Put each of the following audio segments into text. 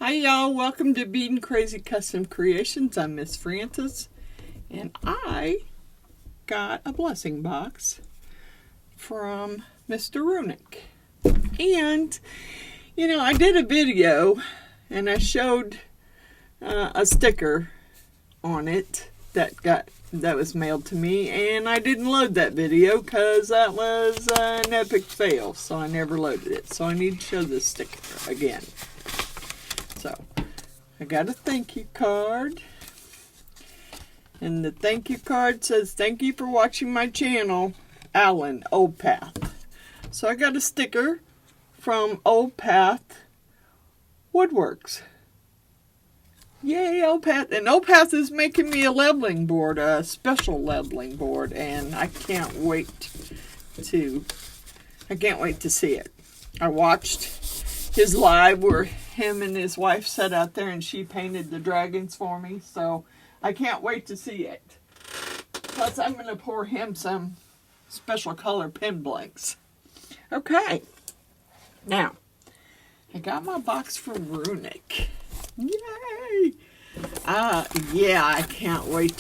Hi y'all, welcome to Beadinkrazy Custom Creations. I'm Miss Frances, and I got a blessing box from Mr. Runic. And, you know, I did a video and I showed a sticker on it that was mailed to me, and I didn't load that video because that was an epic fail, so I never loaded it. So I need to show this sticker again. So, I got a thank you card, and the thank you card says, "Thank you for watching my channel, Alan, Old Path." So I got a sticker from Old Path Woodworks. Yay, Old Path. And Old Path is making me a leveling board, a special leveling board, and I can't wait to see it. I watched his live where him and his wife sat out there and she painted the dragons for me, so I can't wait to see it. Plus I'm going to pour him some special color pen blanks. Okay, now I got my box from Runic. Yay! Yeah, I can't wait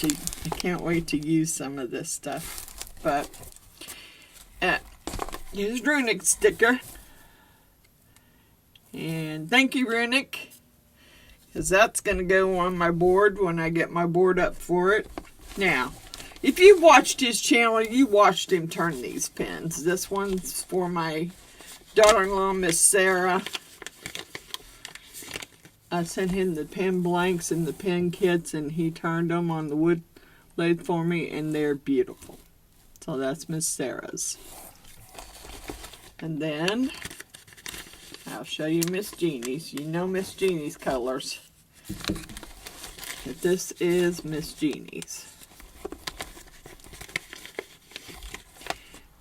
to use some of this stuff. But here's Runic sticker. And thank you, Runic, because that's going to go on my board when I get my board up for it. Now, if you've watched his channel, you watched him turn these pens. This one's for my daughter-in-law, Miss Sarah. I sent him the pen blanks and the pen kits, and he turned them on the wood lathe for me, and they're beautiful. So that's Miss Sarah's. And then I'll show you Miss Jeannie's. You know Miss Jeannie's colors. But this is Miss Jeannie's.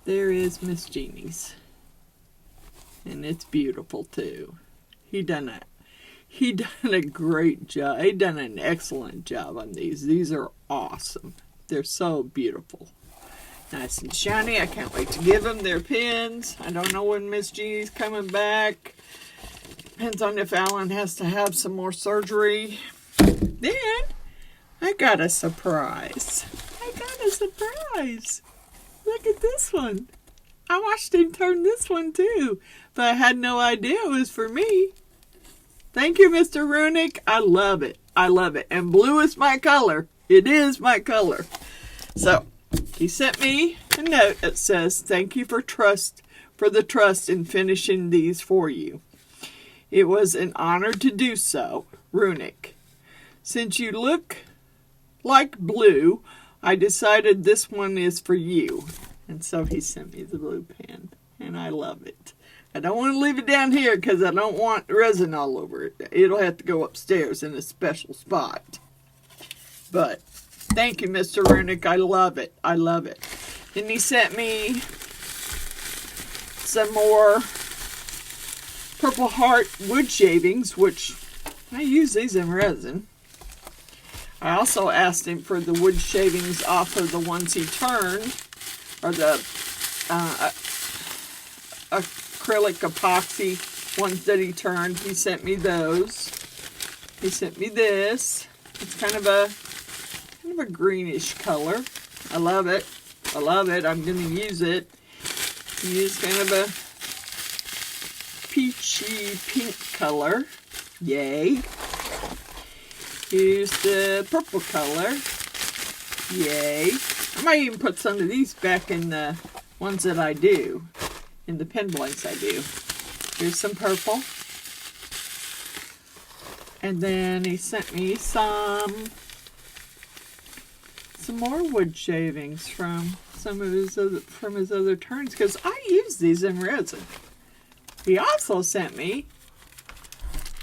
There is Miss Jeannie's. And it's beautiful too. He done a great job. He done an excellent job on these. These are awesome. They're so beautiful. Nice and shiny. I can't wait to give them their pens. I don't know when Miss Jeannie's coming back. Depends on if Alan has to have some more surgery. Then, I got a surprise. Look at this one. I watched him turn this one too, but I had no idea it was for me. Thank you, Mr. Runic. I love it. I love it. And blue is my color. It is my color. So, he sent me a note that says, "Thank you for the trust in finishing these for you. It was an honor to do so, Runic. Since you look like blue, I decided this one is for you." And so he sent me the blue pen, and I love it. I don't want to leave it down here because I don't want resin all over it. It'll have to go upstairs in a special spot. But thank you, Mr. Runic. I love it. I love it. Then he sent me some more Purple Heart wood shavings, which I use these in resin. I also asked him for the wood shavings off of the ones he turned, or the acrylic epoxy ones that he turned. He sent me those. He sent me this. It's kind of a greenish color. I love it. I love it. I'm going to use it. It's kind of a peachy pink color. Yay. Here's the purple color. Yay. I might even put some of these back in the ones that I do. In the pen blanks I do. Here's some purple. And then he sent me some more wood shavings from his other turns, because I use these in resin. He also sent me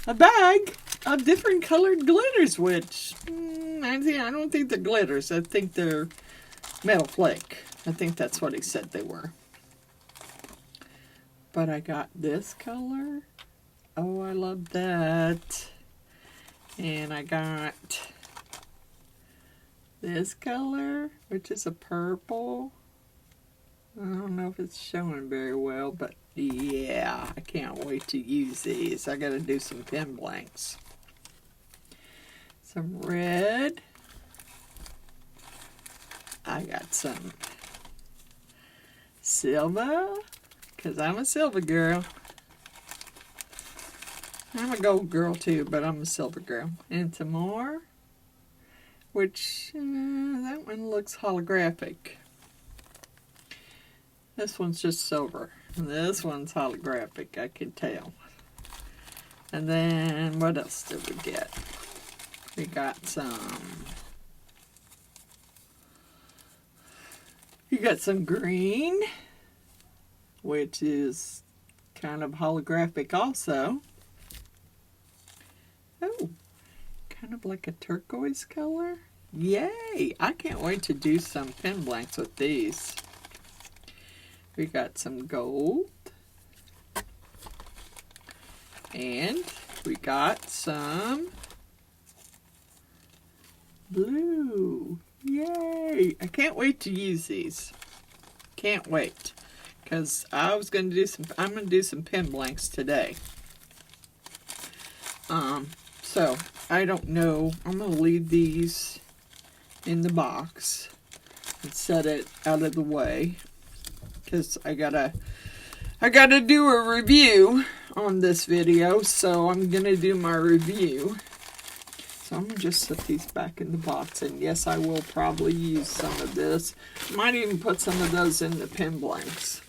a bag of different colored glitters, which I don't think they're glitters. I think they're metal flake. I think that's what he said they were. But I got this color. Oh, I love that. And I got this color, which is a purple. I don't know if it's showing very well, but yeah, I can't wait to use these. I gotta do some pen blanks. some red. I got some silver, because I'm a silver girl. I'm a gold girl too, but I'm a silver girl. And some more, which that one looks holographic. This one's just silver. This one's holographic, I can tell. And then, what else did we get? We got some... You got some green, which is kind of holographic also. Oh, kind of like a turquoise color. Yay! I can't wait to do some pen blanks with these. We got some gold. And we got some blue. Yay! I can't wait to use these. Can't wait. Because I was going to do some, I'm going to do some pen blanks today. So, I don't know. I'm going to leave these in the box and set it out of the way. Because I gotta do a review on this video. So, I'm going to do my review. So I'm going to just set these back in the box, and yes, I will probably use some of this. Might even put some of those in the pen blanks.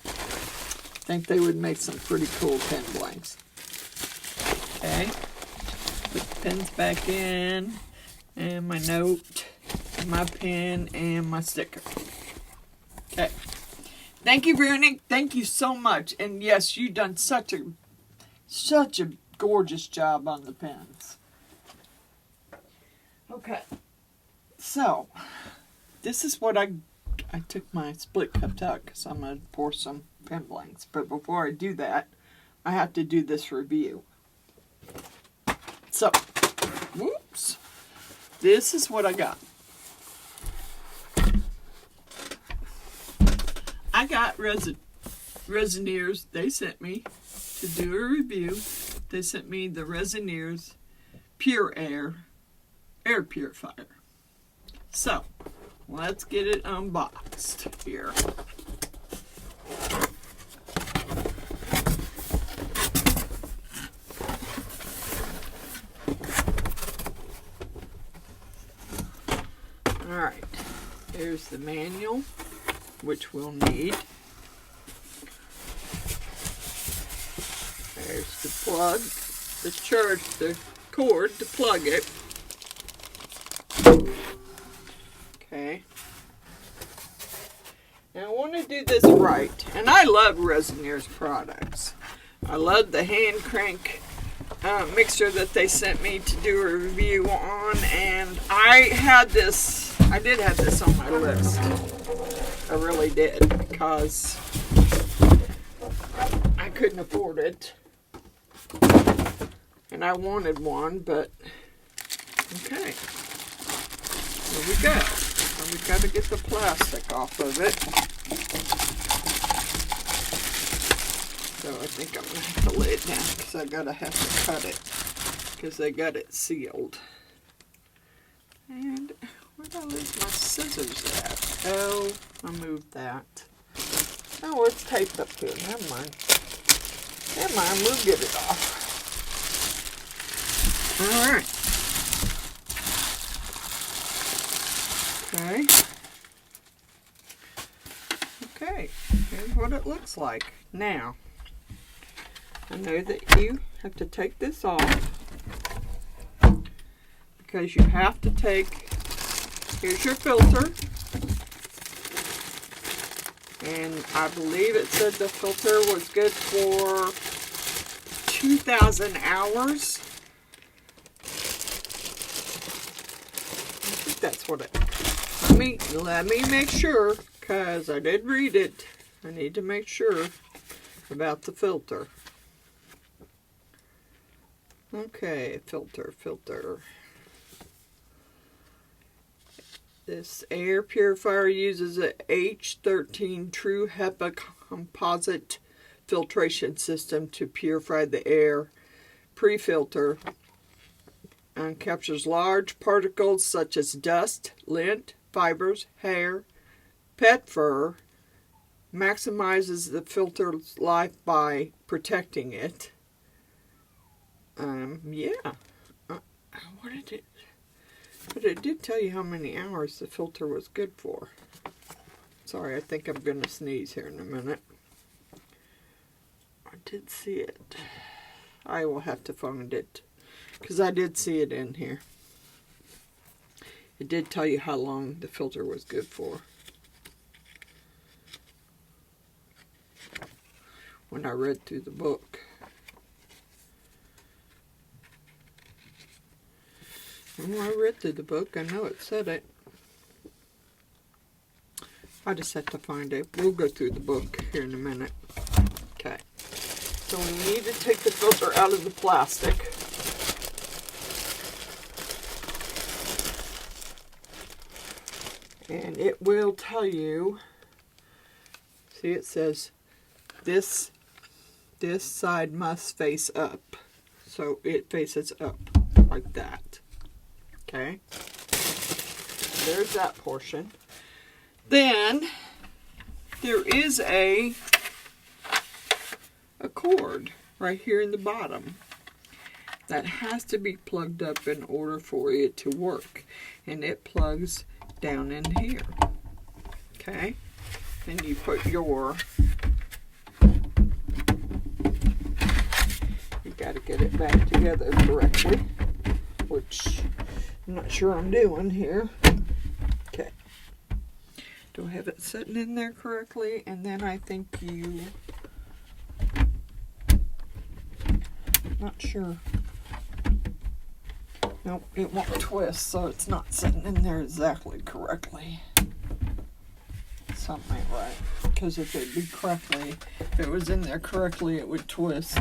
I think they would make some pretty cool pen blanks. Okay, put the pens back in, and my note, and my pen, and my sticker. Okay, thank you, Runic. Thank you so much. And yes, you've done such a gorgeous job on the pens. Okay, so this is what I took my split cups out because I'm going to pour some pen blanks. But before I do that, I have to do this review. So, whoops, this is what I got. I got Resiners. They sent me to do a review. They sent me the Resiners Pure Air Purifier. So, let's get it unboxed here. Alright, here's the manual, which we'll need. There's the plug, the cord to plug it. Okay. Now I want to do this right. And I love Resiners products. I love the hand crank mixture that they sent me to do a review on. And I did have this on my list. I really did. Because I couldn't afford it. And I wanted one, but okay. Here we go. And we've got to get the plastic off of it. So I think I'm going to have to lay it down because I have to cut it because they got it sealed. And where did I leave my scissors at? Oh, I moved that. Oh, it's taped up here. Never mind. Never mind, we'll get it off. Alright. Okay, here's what it looks like. Now, I know that you have to take this off because you have to take, here's your filter, and I believe it said the filter was good for 2,000 hours. I think that's what it, let me make sure, because I did read it. I need to make sure about the filter. Okay, filter. This air purifier uses a H13 True HEPA composite filtration system to purify the air. Pre-filter and captures large particles such as dust, lint, fibers, hair, pet fur, maximizes the filter's life by protecting it. Yeah. What did it... But it did tell you how many hours the filter was good for. Sorry, I think I'm going to sneeze here in a minute. I did see it. I will have to find it, because I did see it in here. It did tell you how long the filter was good for. When I read through the book. When I read through the book, I know it said it. I just have to find it. We'll go through the book here in a minute. Okay. So we need to take the filter out of the plastic. And it will tell you, see, it says this side must face up. So it faces up like that. Okay. There's that portion. Then there is a cord right here in the bottom that has to be plugged up in order for it to work, and it plugs down in here. Okay, then you put your, you got to get it back together correctly, which I'm not sure I'm doing here. Okay, do I have it sitting in there correctly? And then I think you, not sure. Nope, it won't twist, so it's not sitting in there exactly correctly. Something ain't right. Because if it be correctly, if it was in there correctly, it would twist.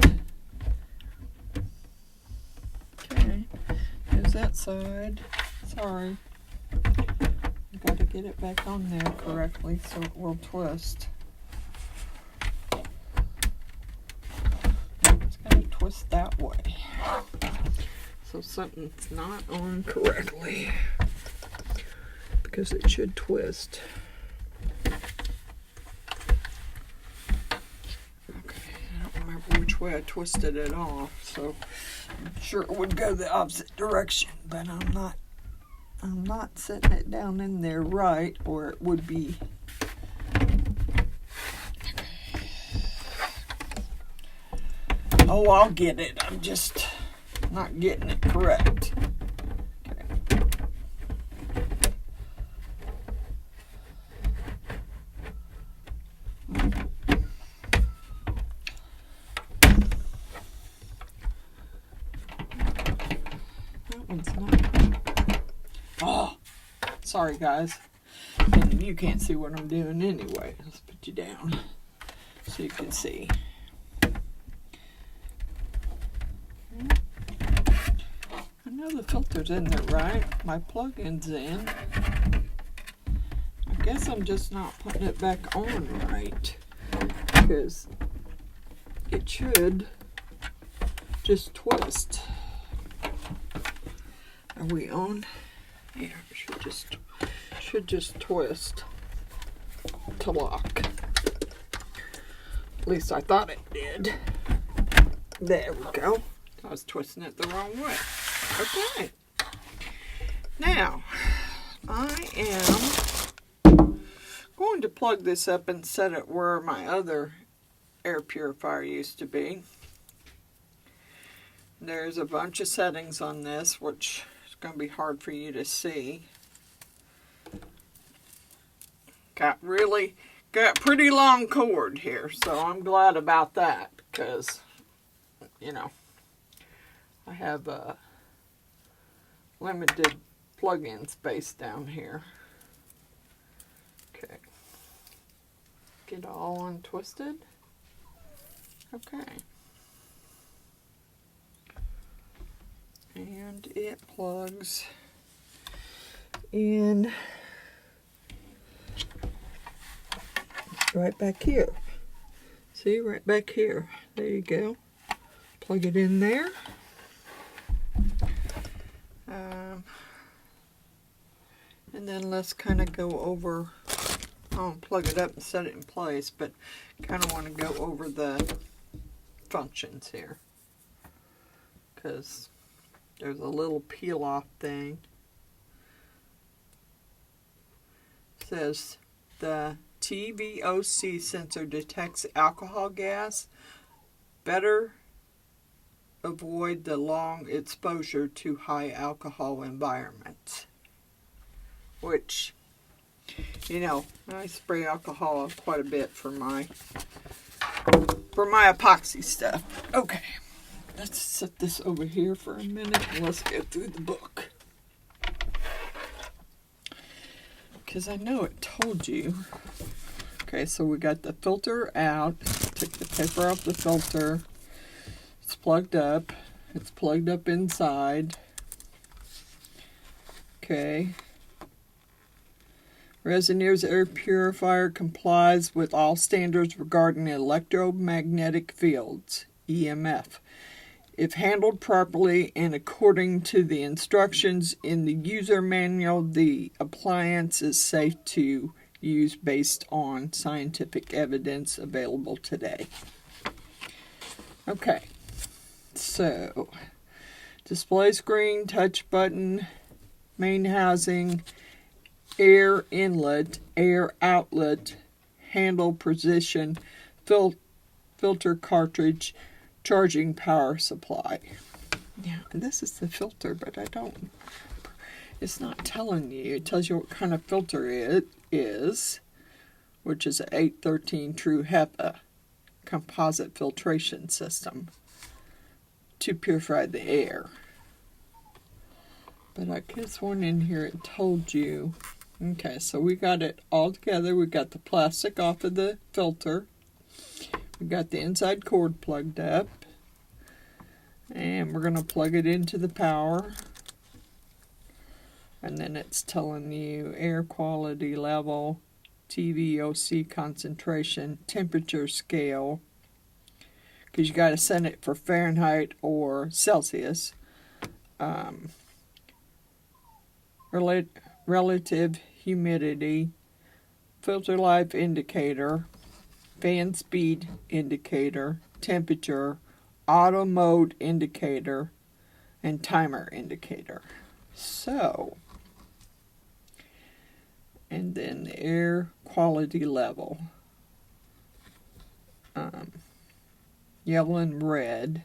Okay, there's that side. Sorry. I've got to get it back on there correctly so it will twist. It's got to twist that way. So something's not on correctly, because it should twist. Okay, I don't remember which way I twisted it off, so I'm sure it would go the opposite direction, but I'm not setting it down in there right, or it would be. Oh, I'll get it. I'm just not getting it correct. Okay. That one's not. Oh, sorry guys. And you can't see what I'm doing anyway. Let's put you down so you can see. The filter's in there, right? My plug-in's in. I guess I'm just not putting it back on right, because it should just twist. Are we on? Yeah, it should just twist to lock. At least I thought it did. There we go. I was twisting it the wrong way. Okay, now I am going to plug this up and set it where my other air purifier used to be. There's a bunch of settings on this, which is going to be hard for you to see. Got pretty long cord here, so I'm glad about that, because, you know, I have a limited plug-in space down here. Okay. Get all untwisted. Okay. And it plugs in right back here. See, right back here. There you go. Plug it in there. And then let's kind of go over, I'll plug it up and set it in place, but kind of want to go over the functions here. Because there's a little peel off thing. It says the TVOC sensor detects alcohol gas. Better avoid the long exposure to high alcohol environments. Which, you know, I spray alcohol quite a bit for my epoxy stuff. Okay, let's set this over here for a minute and let's go through the book. Because I know it told you. Okay, so we got the filter out. Took the paper off the filter. It's plugged up. It's plugged up inside. Okay. Resiners air purifier complies with all standards regarding electromagnetic fields, EMF. If handled properly and according to the instructions in the user manual, the appliance is safe to use based on scientific evidence available today. Okay, so display screen, touch button, main housing, air inlet, air outlet, handle position, filter cartridge, charging power supply. Yeah, and this is the filter, but it's not telling you. It tells you what kind of filter it is, which is an 813 True HEPA composite filtration system to purify the air. But I guess one in here it told you. Okay, so we got it all together. We got the plastic off of the filter. We got the inside cord plugged up. And we're going to plug it into the power. And then it's telling you air quality level, TVOC concentration, temperature scale. Because you got to set it for Fahrenheit or Celsius. Relative humidity, filter life indicator, fan speed indicator, temperature, auto mode indicator, and timer indicator. So, and then the air quality level. Yellow and red,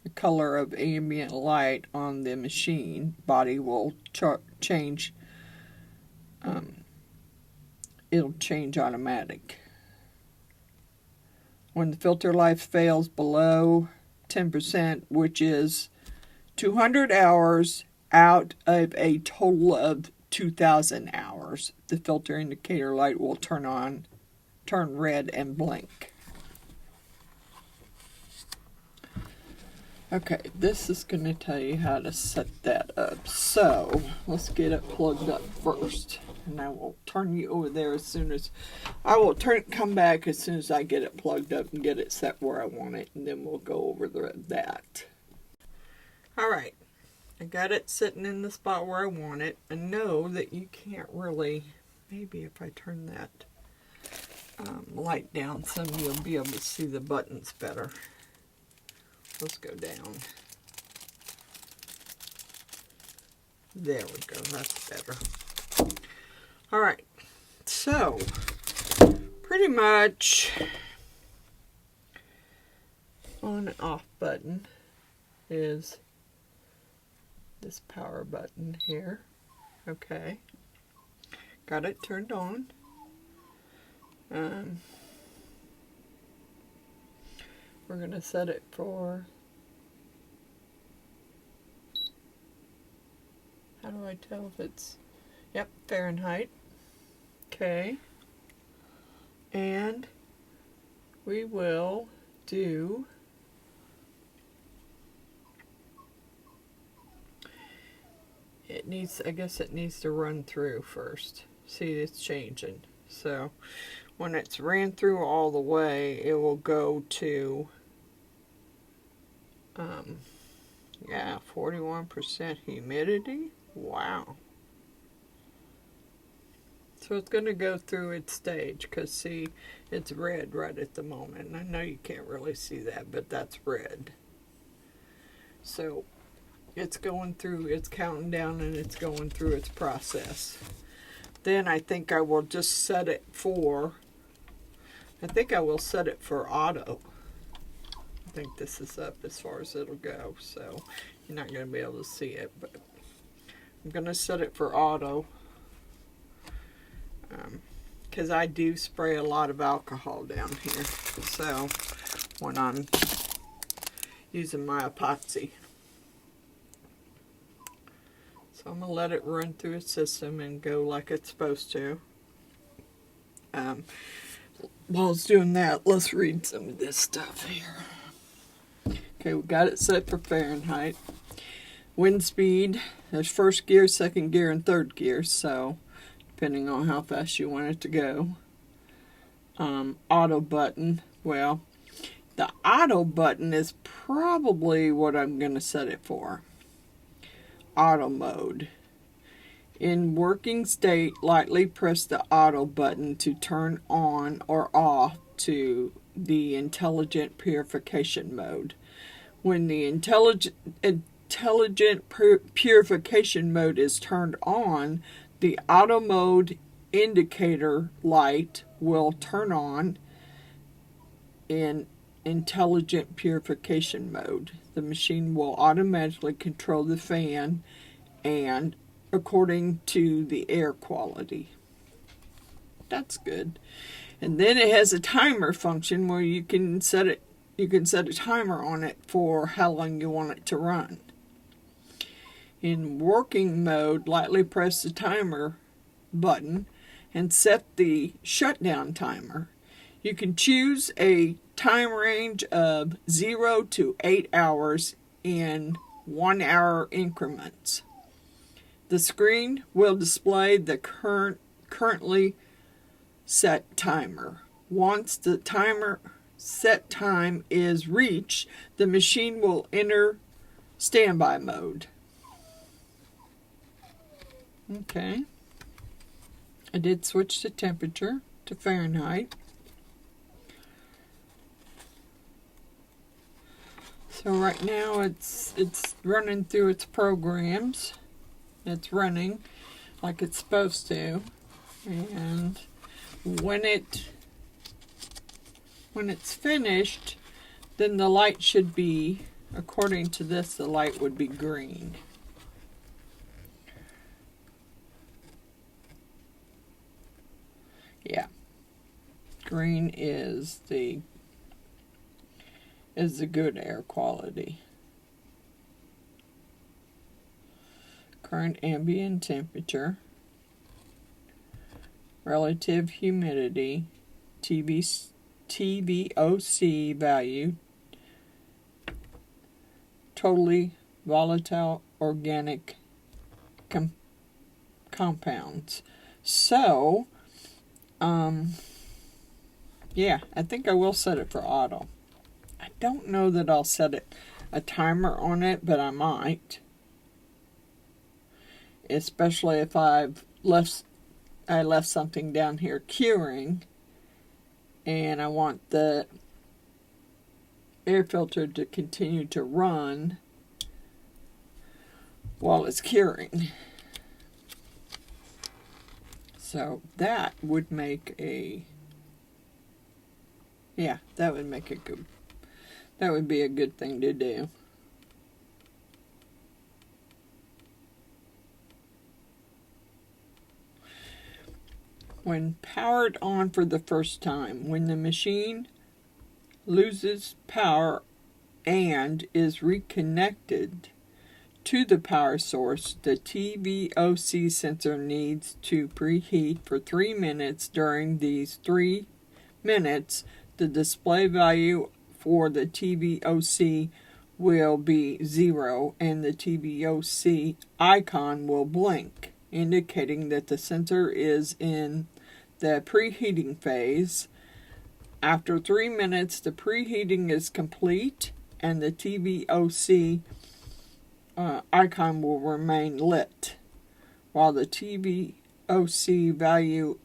the color of ambient light on the machine body will change. It'll change automatic. When the filter life fails below 10%, which is 200 hours out of a total of 2,000 hours, the filter indicator light will turn red and blink. Okay, this is going to tell you how to set that up. So, let's get it plugged up first. And I will turn you over there as soon as... come back as soon as I get it plugged up and get it set where I want it. And then we'll go over that. Alright, I got it sitting in the spot where I want it. I know that you can't really... Maybe if I turn that light down some, you'll be able to see the buttons better. Let's go down. There we go, that's better. Alright, so pretty much on and off button is this power button here. Okay, got it turned on. We're going to set it for, how do I tell if it's, yep, Fahrenheit. Okay. And we will do it needs, I guess it needs to run through first. See, it's changing. So when it's ran through all the way, it will go to yeah, 41% humidity. Wow. So it's going to go through its stage, because see, it's red right at the moment. And I know you can't really see that, but that's red. So it's going through, it's counting down, and it's going through its process. Then I think I will just set it for, I think I will set it for auto. I think this is up as far as it'll go, so you're not going to be able to see it, but I'm going to set it for auto. Because I do spray a lot of alcohol down here, so when I'm using my epoxy. So I'm going to let it run through its system and go like it's supposed to. While it's doing that, let's read some of this stuff here. Okay, we got it set for Fahrenheit. Wind speed, there's first gear, second gear, and third gear, so depending on how fast you want it to go. Auto button, well, the auto button is probably what I'm going to set it for. Auto mode. In working state, lightly press the auto button to turn on or off to the intelligent purification mode. When the intelligent purification mode is turned on, the auto mode indicator light will turn on in intelligent purification mode. The machine will automatically control the fan and according to the air quality. That's good. And then it has a timer function where you can set a timer on it for how long you want it to run. In working mode, lightly press the timer button and set the shutdown timer. You can choose a time range of 0 to 8 hours in 1 hour increments. The screen will display the currently set timer. Once the timer set time is reached, the machine will enter standby mode. Okay. I did switch the temperature to Fahrenheit. So right now it's running through its programs. It's running like it's supposed to. And when it's finished, then the light should be, according to this, the light would be green. Yeah. Green is the good air quality. Current ambient temperature, relative humidity, TVOC value, totally volatile organic compounds. So, yeah, I think I will set it for auto. I don't know that I'll set a timer on it, but I might. Especially if I left something down here curing, and I want the air filter to continue to run while it's curing. So that would make that would be a good thing to do. When powered on for the first time, when the machine loses power and is reconnected to the power source, the TVOC sensor needs to preheat for 3 minutes. During these 3 minutes, the display value for the TVOC will be 0 and the TVOC icon will blink, indicating that the sensor is in the preheating phase. After 3 minutes, the preheating is complete and the TVOC icon will remain lit. while the TVOC value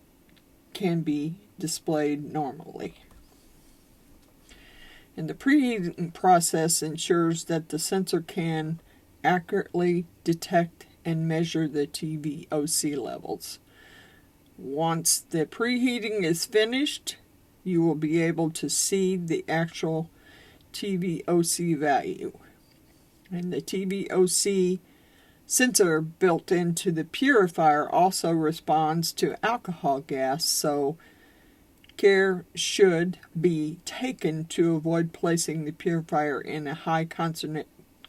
can be displayed normally. And the preheating process ensures that the sensor can accurately detect and measure the TVOC levels. Once the preheating is finished, you will be able to see the actual TVOC value. And the TVOC sensor built into the Purifier also responds to alcohol gas, so care should be taken to avoid placing the Purifier in a high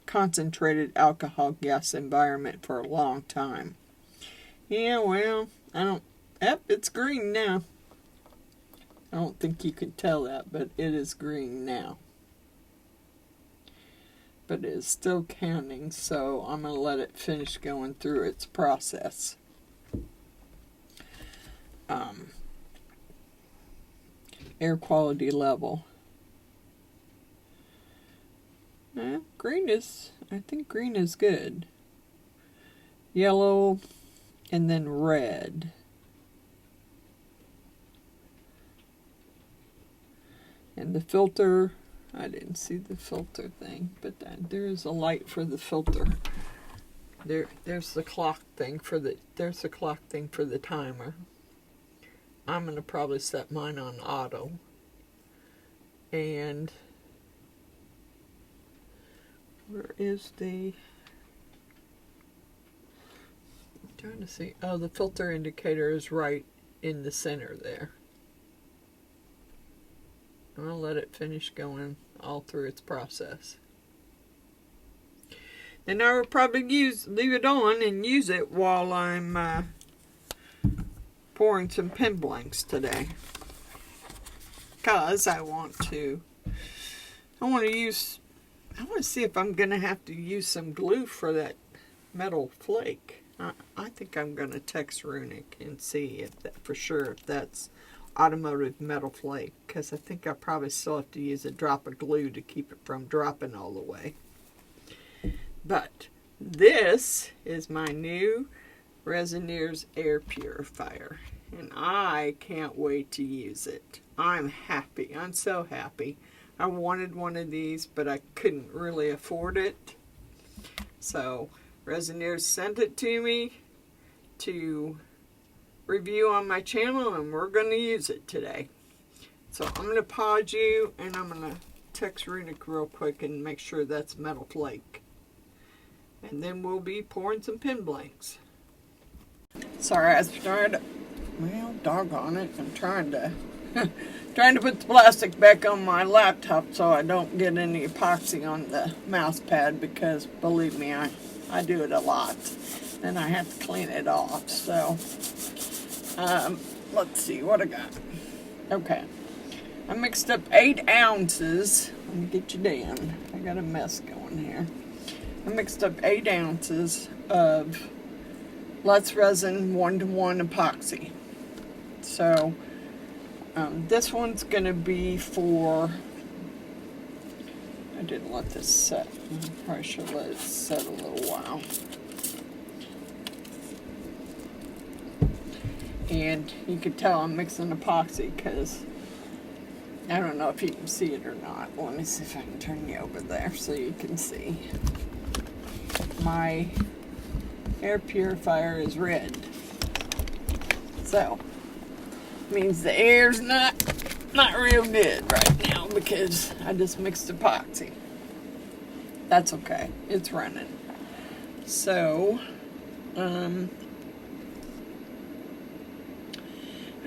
concentrated alcohol gas environment for a long time. Yeah, well, yep, it's green now. I don't think you can tell that, but it is green now. But it is still counting, so I'm going to let it finish going through its process. Air quality level. I think green is good. Yellow, and then red. And the filter, I didn't see the filter thing, but there's a light for the filter. There's the clock thing for the timer. I'm gonna probably set mine on auto. And where is I'm trying to see. Oh, the filter indicator is right in the center there. I'll let it finish going all through its process. Then I will probably leave it on and use it while I'm pouring some pen blanks today. Because I want to see if I'm going to have to use some glue for that metal flake. I think I'm going to text Runic and see for sure if that's automotive metal flake, because I think I probably still have to use a drop of glue to keep it from dropping all the way. But this is my new Resiners air purifier, and I can't wait to use it. I'm happy. I'm so happy. I wanted one of these, but I couldn't really afford it. So Resiners sent it to me to review on my channel, and we're going to use it today. So I'm going to pause you, and I'm going to text Runic real quick and make sure that's metal flake. And then we'll be pouring some pen blanks. Sorry, I was trying to, well, doggone it, I'm trying to put the plastic back on my laptop so I don't get any epoxy on the mouse pad, because believe me, I do it a lot. Then I have to clean it off. So let's see what I got. Okay, I mixed up 8 ounces. Let me get you down. I got a mess going here. I mixed up 8 ounces of Let's Resin 1:1 epoxy. So this one's going to be for, I didn't let this set. I probably should let it set a little while. And you can tell I'm mixing epoxy because I don't know if you can see it or not. Let me see if I can turn you over there so you can see. My air purifier is red. So, means the air's not real good right now because I just mixed epoxy. That's okay. It's running. So, I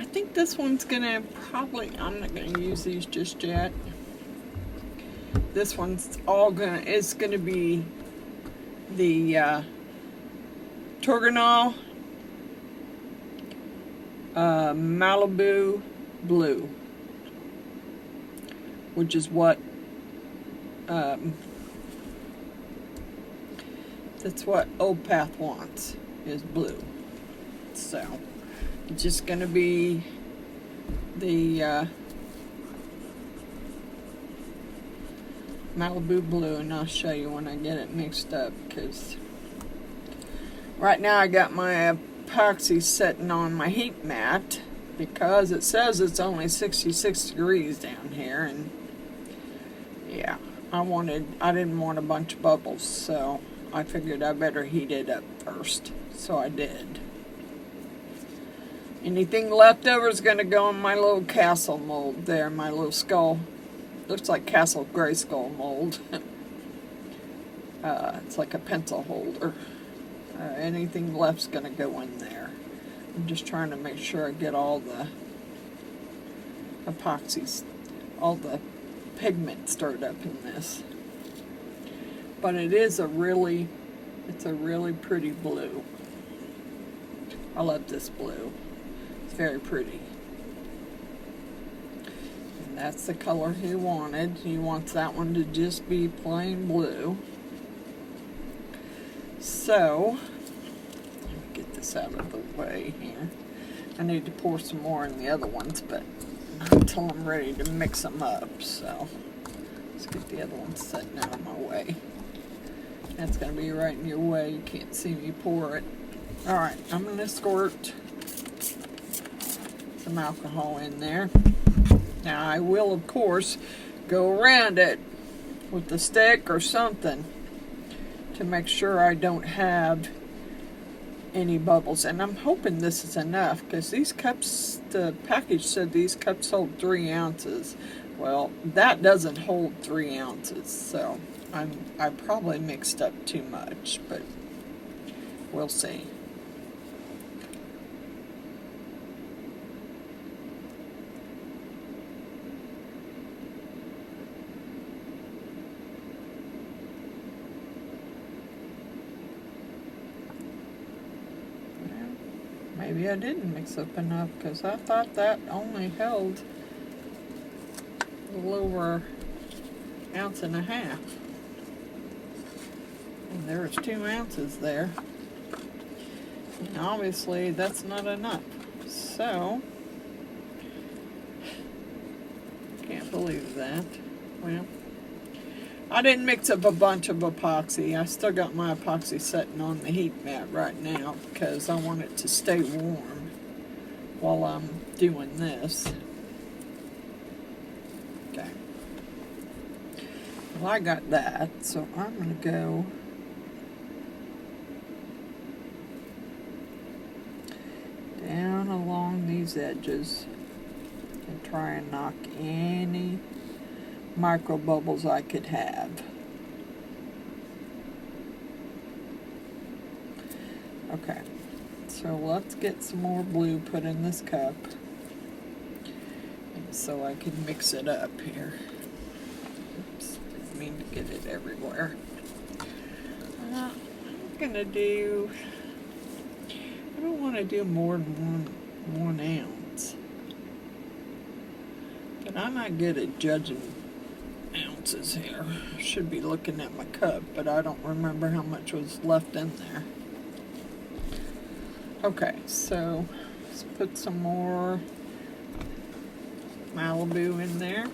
think this one's gonna I'm not gonna use these just yet. This one's it's gonna be the Torginol Malibu blue, which is what that's what Opath wants, is blue. So it's just gonna be the Malibu blue, and I'll show you when I get it mixed up, because Right now I got my epoxy sitting on my heat mat because it says it's only 66 degrees down here, and yeah, I didn't want a bunch of bubbles, so I figured I better heat it up first, so I did. Anything left over is going to go in my little castle mold there, my little skull. Looks like Castle Grayskull mold. It's like a pencil holder. Anything left's going to go in there. I'm just trying to make sure I get all the epoxies, all the pigment stirred up in this. But it's a really pretty blue. I love this blue. It's very pretty. And that's the color he wanted. He wants that one to just be plain blue. So, let me get this out of the way here. I need to pour some more in the other ones, but not until I'm ready to mix them up. So, let's get the other ones setting out of my way. That's going to be right in your way. You can't see me pour it. Alright, I'm going to squirt some alcohol in there. Now, I will, of course, go around it with a stick or something to make sure I don't have any bubbles. And I'm hoping this is enough, because these cups, the package said these cups hold 3 ounces. Well, that doesn't hold 3 ounces, so I probably mixed up too much, but we'll see. Maybe I didn't mix up enough, because I thought that only held a little over 1.5 ounces. And there's 2 ounces there. And obviously that's not enough. So, can't believe that. Well, I didn't mix up a bunch of epoxy. I still got my epoxy sitting on the heat mat right now because I want it to stay warm while I'm doing this. Okay. Well, I got that, so I'm going to go down along these edges and try and knock any micro bubbles I could have. Okay, so let's get some more blue put in this cup, and so I can mix it up here. Oops, didn't mean to get it everywhere. I'm gonna do, I don't want to do more than one ounce, but I'm not good at judging ounces here. I should be looking at my cup, but I don't remember how much was left in there. Okay, so let's put some more Malibu in there.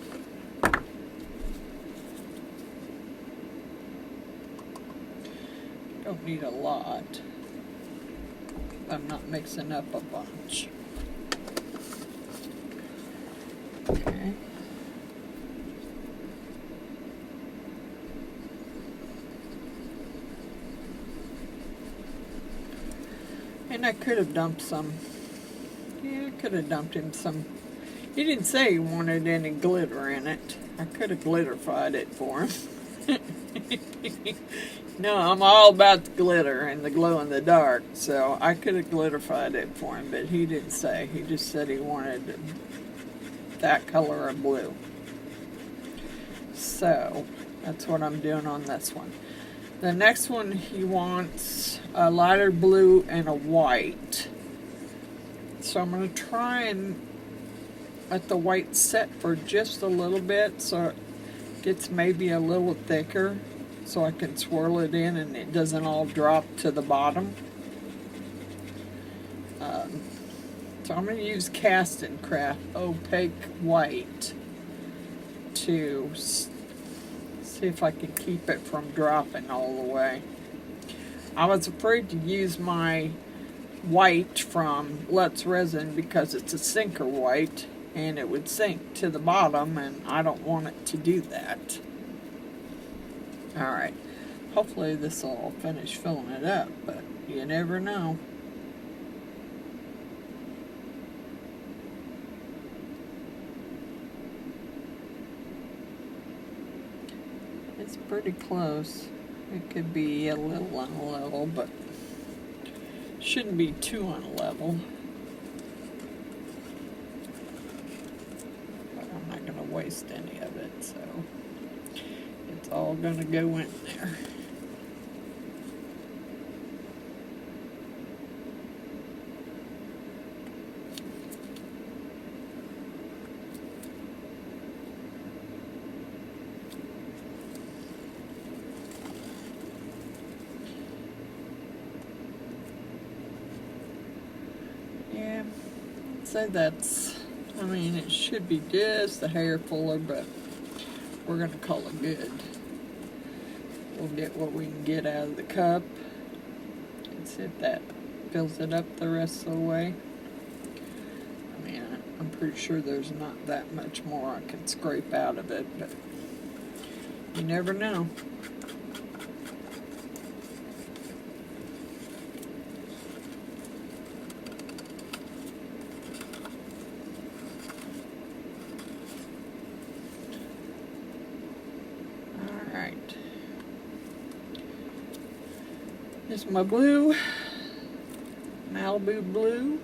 Don't need a lot. I'm not mixing up a bunch. Okay. And I could have dumped some. Yeah, I could have dumped him some. He didn't say he wanted any glitter in it. I could have glitterified it for him. No, I'm all about the glitter and the glow in the dark, so I could have glitterified it for him, but he didn't say. He just said he wanted that color of blue. So, that's what I'm doing on this one. The next one, he wants a lighter blue and a white. So I'm going to try and let the white set for just a little bit so it gets maybe a little thicker, so I can swirl it in and it doesn't all drop to the bottom. So I'm going to use Cussing Crafters opaque white to see if I can keep it from dropping all the way. I was afraid to use my white from Let's Resin because it's a sinker white and it would sink to the bottom, and I don't want it to do that. Alright, hopefully this will finish filling it up, but you never know. It's pretty close. It could be a little unlevel, but shouldn't be too unlevel. But I'm not going to waste any of it, so it's all going to go in there. Yeah, I'd say that's, I mean, it should be just a hair fuller, but we're going to call it good. We'll get what we can get out of the cup. Let's see if that fills it up the rest of the way. I mean, I'm pretty sure there's not that much more I can scrape out of it, but you never know. Here's my blue, Malibu blue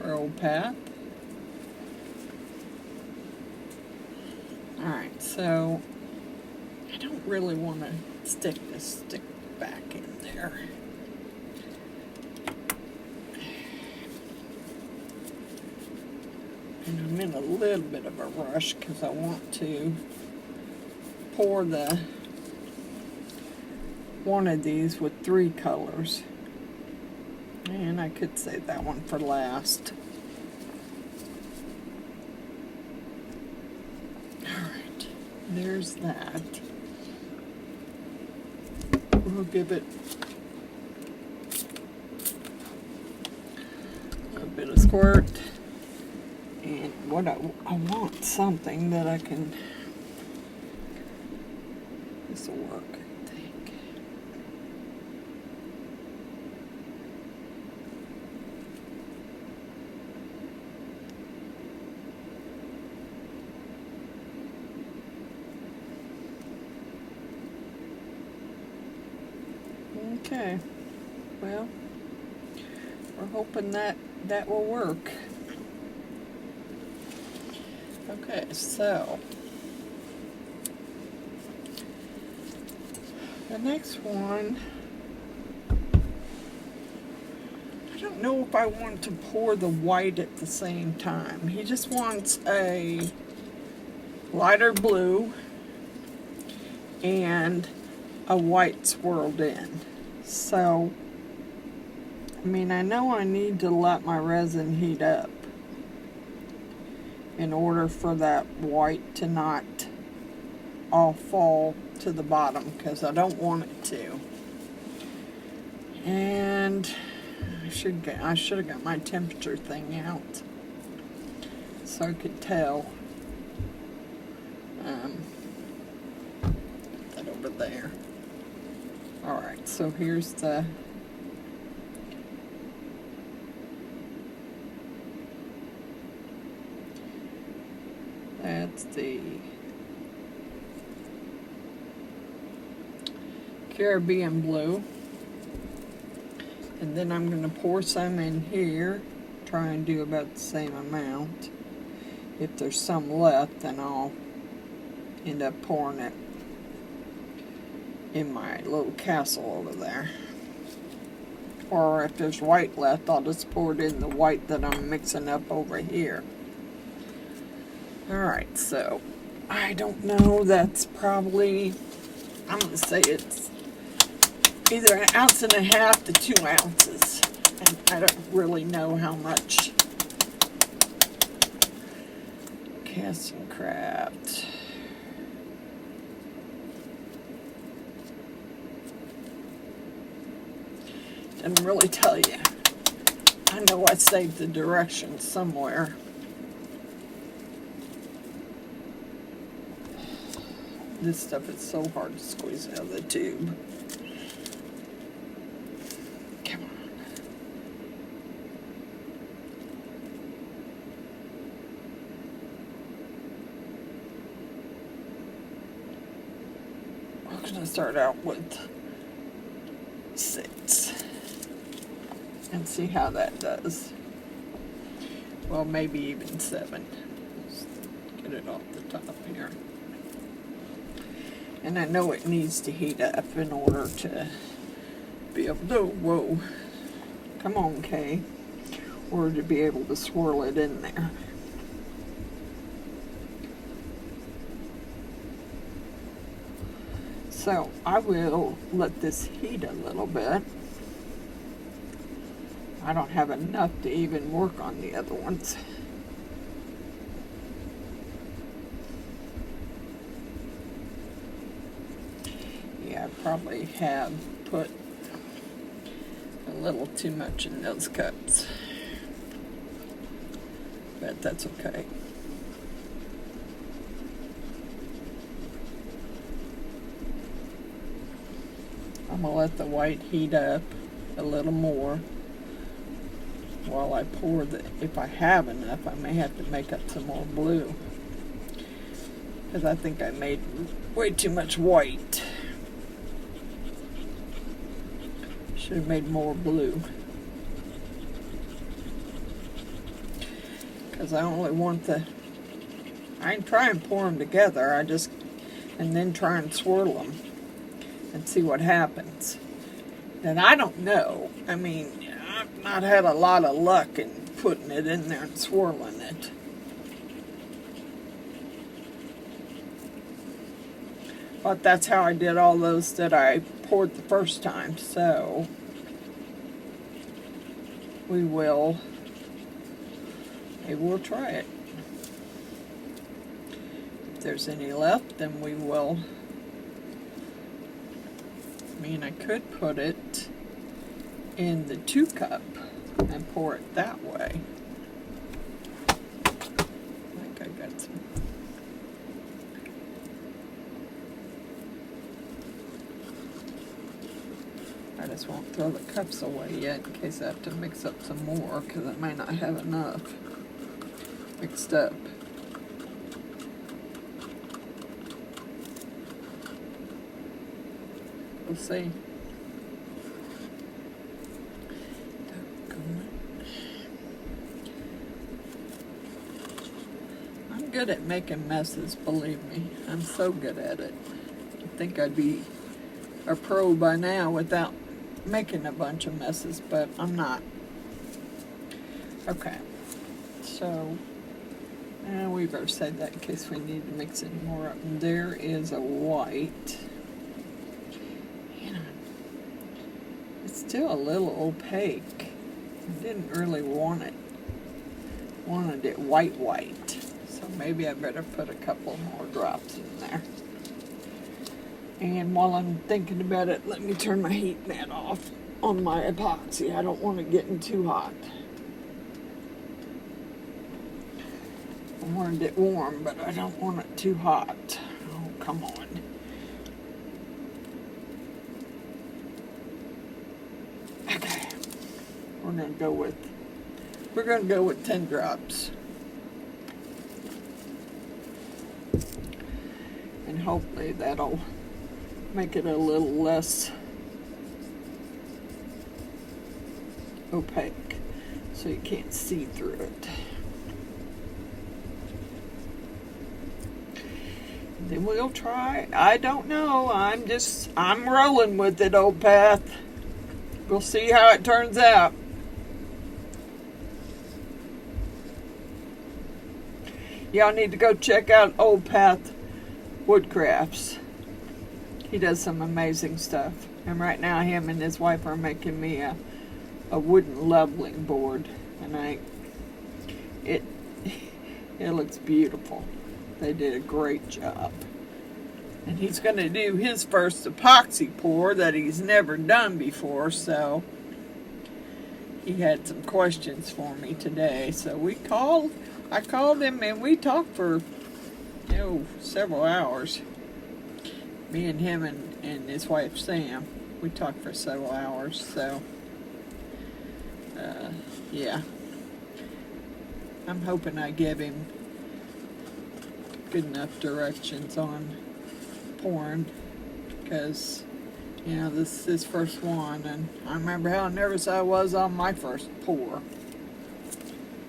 for Old Path. Alright, so I don't really want to stick this stick back in there. And I'm in a little bit of a rush because I want to pour the one of these with 3 colors, and I could save that one for last. Alright, there's that. We'll give it a little bit of squirt, and what I want something that I can, this will work. Okay, well, we're hoping that will work. Okay, so the next one, I don't know if I want to pour the white at the same time. He just wants a lighter blue and a white swirled in. So, I mean, I know I need to let my resin heat up in order for that white to not all fall to the bottom, because I don't want it to. And I should have got my temperature thing out so I could tell. Put that over there. Alright, so here's the that's the Caribbean blue, and then I'm going to pour some in here, try and do about the same amount. If there's some left, then I'll end up pouring it in my little castle over there. Or if there's white left, I'll just pour it in the white that I'm mixing up over here. Alright, so I don't know, that's probably, I'm going to say it's either 1.5 ounces to 2 ounces. And I don't really know how much. Cussing Craft. Didn't really tell you. I know I saved the directions somewhere. This stuff is so hard to squeeze out of the tube. Come on. We're going to start out with 6 and see how that does. Well, maybe even 7. Let's get it off the top here. And I know it needs to heat up in order to be able to, whoa, come on, Kay, or to be able to swirl it in there. So I will let this heat a little bit. I don't have enough to even work on the other ones. Yeah, I probably have put a little too much in those cups, but that's okay. I'm going to let the white heat up a little more while I pour the, if I have enough, I may have to make up some more blue, because I think I made way too much white. Should have made more blue, because I only want the, I can try and pour them together, and then try and swirl them and see what happens. And I don't know, I mean, I've not had a lot of luck in putting it in there and swirling it. But that's how I did all those that I poured the first time, so we will try it. If there's any left, then we will. I mean, I could put it in the 2 cup and pour it that way. I think I got some. I just won't throw the cups away yet in case I have to mix up some more, because I might not have enough mixed up. We'll see. I'm good at making messes, believe me. I'm so good at it. I think I'd be a pro by now without making a bunch of messes, but I'm not. Okay, so we better say that in case we need to mix any more up. And there is a white. It's still a little opaque. I didn't really want it. Wanted it white. So maybe I better put a couple more drops in there. And while I'm thinking about it, let me turn my heat mat off on my epoxy. I don't want it getting too hot. I wanted it warm, but I don't want it too hot. Oh, come on. Okay. We're gonna go with 10 drops. And hopefully that'll make it a little less opaque so you can't see through it. Then we'll try. I don't know. I'm rolling with it, Old Path. We'll see how it turns out. Y'all need to go check out Old Path Woodcrafts. He does some amazing stuff. And right now him and his wife are making me a wooden leveling board. And it looks beautiful. They did a great job. And he's going to do his first epoxy pour that he's never done before, so he had some questions for me today. So I called him and we talked for, several hours. Me and him and his wife Sam, we talked for several hours. So, yeah. I'm hoping I give him good enough directions on pouring, because this is his first one, and I remember how nervous I was on my first pour.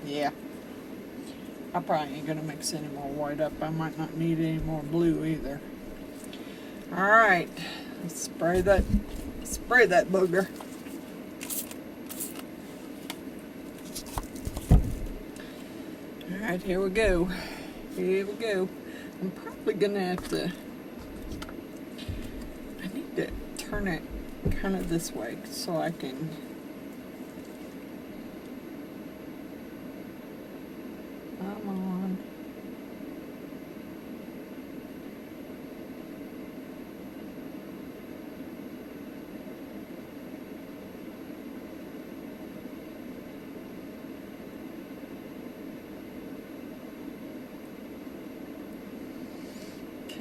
Yeah, I probably ain't gonna mix any more white up. I might not need any more blue either. Alright, let's spray that booger. Alright, here we go. I'm probably gonna have to, I need to turn it kind of this way so I can, come on.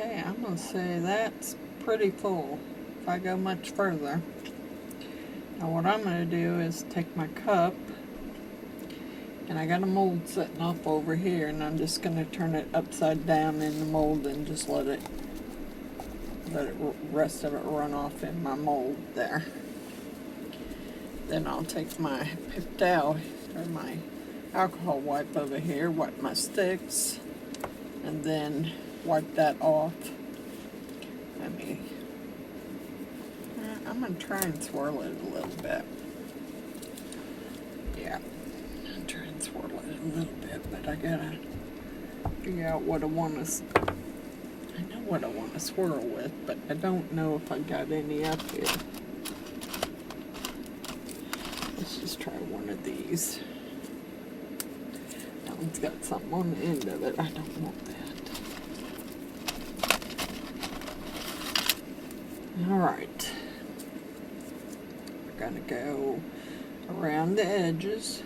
Okay, I'm going to say that's pretty full if I go much further. Now what I'm going to do is take my cup, and I got a mold sitting off over here, and I'm just going to turn it upside down in the mold and just let it rest of it run off in my mold there. Then I'll take my paper towel or my alcohol wipe over here, wipe my sticks, and then wipe that off. I'm going to try and swirl it a little bit. Yeah, I'm trying to swirl it a little bit, but I gotta figure out what I want to, I know what I want to swirl with, but I don't know if I got any up here. Let's just try one of these. That one's got something on the end of it. I don't want that. Alright, we're gonna go around the edges.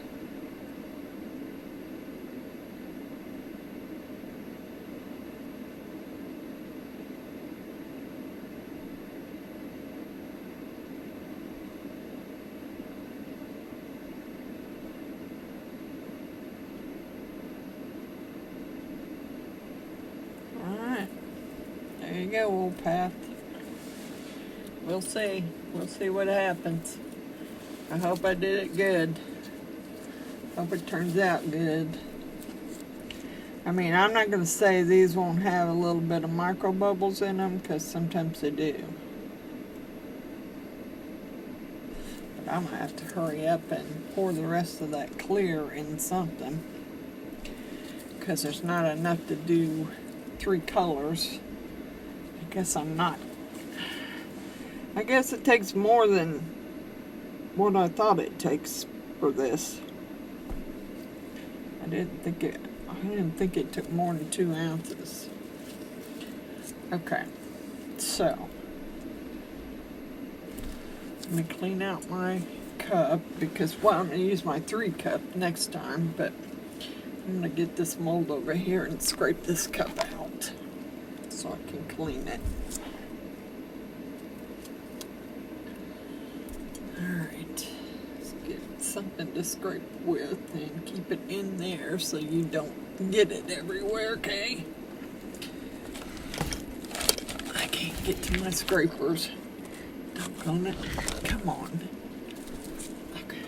Alright, there you go, old path. We'll see. We'll see what happens. I hope I did it good. Hope it turns out good. I mean, I'm not going to say these won't have a little bit of micro bubbles in them, because sometimes they do. But I'm going to have to hurry up and pour the rest of that clear in something, because there's not enough to do 3 colors. I guess it takes more than what I thought it takes for this. I didn't think it took more than 2 ounces. Okay, so let me clean out my cup, because I'm going to use my 3 cup next time, but I'm going to get this mold over here and scrape this cup out so I can clean it. Alright, let's get something to scrape with and keep it in there so you don't get it everywhere, okay? I can't get to my scrapers. Doggone it. Come on. Okay.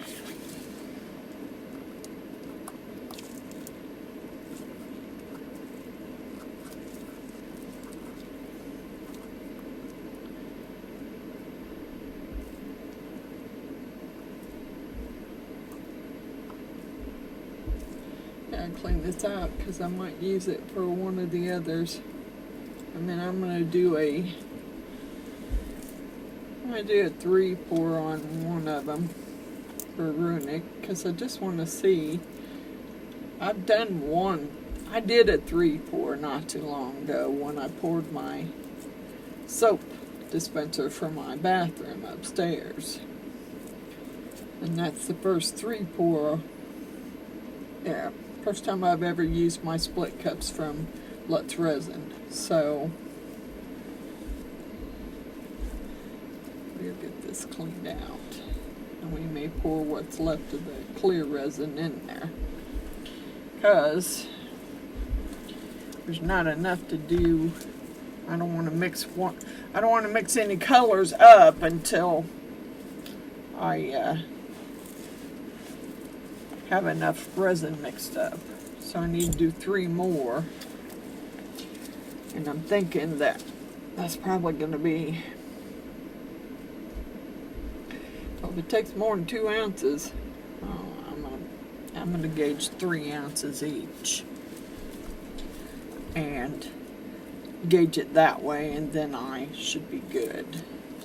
Clean this out because I might use it for one of the others. And then I'm going to do a 3 pour on one of them for Runic, because I just want to see. I've done one. I did a 3 pour not too long ago when I poured my soap dispenser for my bathroom upstairs. And that's the first 3 pour. Yeah, first time I've ever used my split cups from Let's Resin. So we'll get this cleaned out. And we may pour what's left of the clear resin in there, because there's not enough to do. I don't want to mix any colors up until I have enough resin mixed up. So I need to do 3 more, and I'm thinking that that's probably going to be, well, if it takes more than 2 ounces, I'm gonna gauge 3 ounces each and gauge it that way, and then I should be good.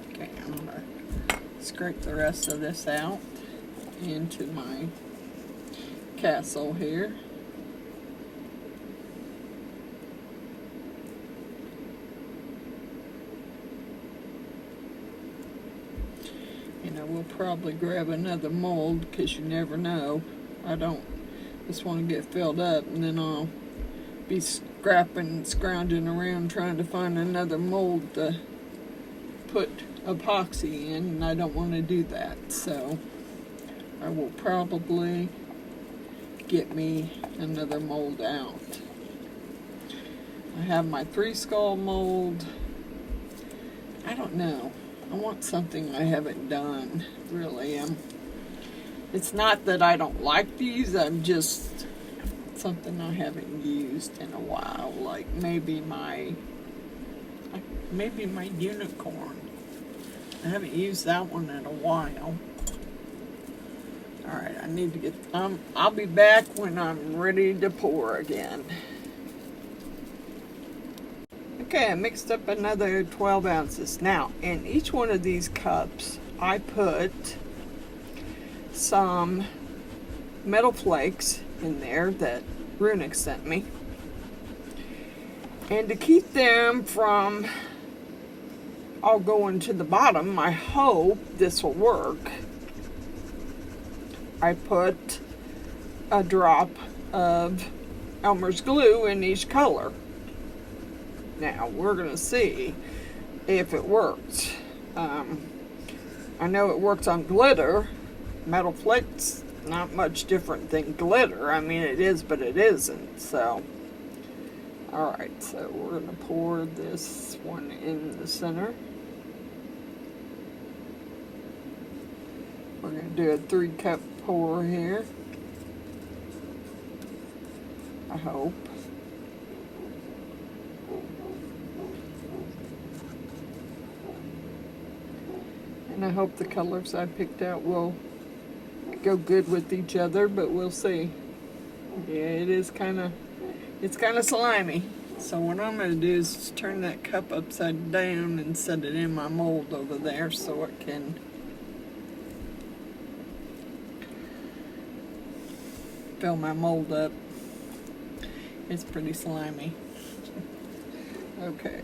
Okay, I'm gonna scrape the rest of this out into my castle here. And I will probably grab another mold, because you never know. I don't just want to get filled up, and then I'll be scrounging around trying to find another mold to put epoxy in, and I don't want to do that. So I will probably get me another mold out. I have my 3 skull mold. I don't know. I want something I haven't done, really. It's not that I don't like these, I'm just something I haven't used in a while, like maybe my unicorn. I haven't used that one in a while. Alright, I need to get, I'll be back when I'm ready to pour again. Okay, I mixed up another 12 ounces. Now, in each one of these cups, I put some metal flakes in there that Runic sent me. And to keep them from all going to the bottom, I hope this will work, I put a drop of Elmers glue in each color. Now, we're going to see if it works. I know it works on glitter. Metal flakes, not much different than glitter. I mean, it is, but it isn't. So, alright, so we're going to pour this one in the center. We're going to do a 3-cup pour here. I hope. And I hope the colors I picked out will go good with each other, but we'll see. Yeah, it's kind of slimy. So what I'm going to do is just turn that cup upside down and set it in my mold over there so it can fill my mold up. It's pretty slimy. Okay.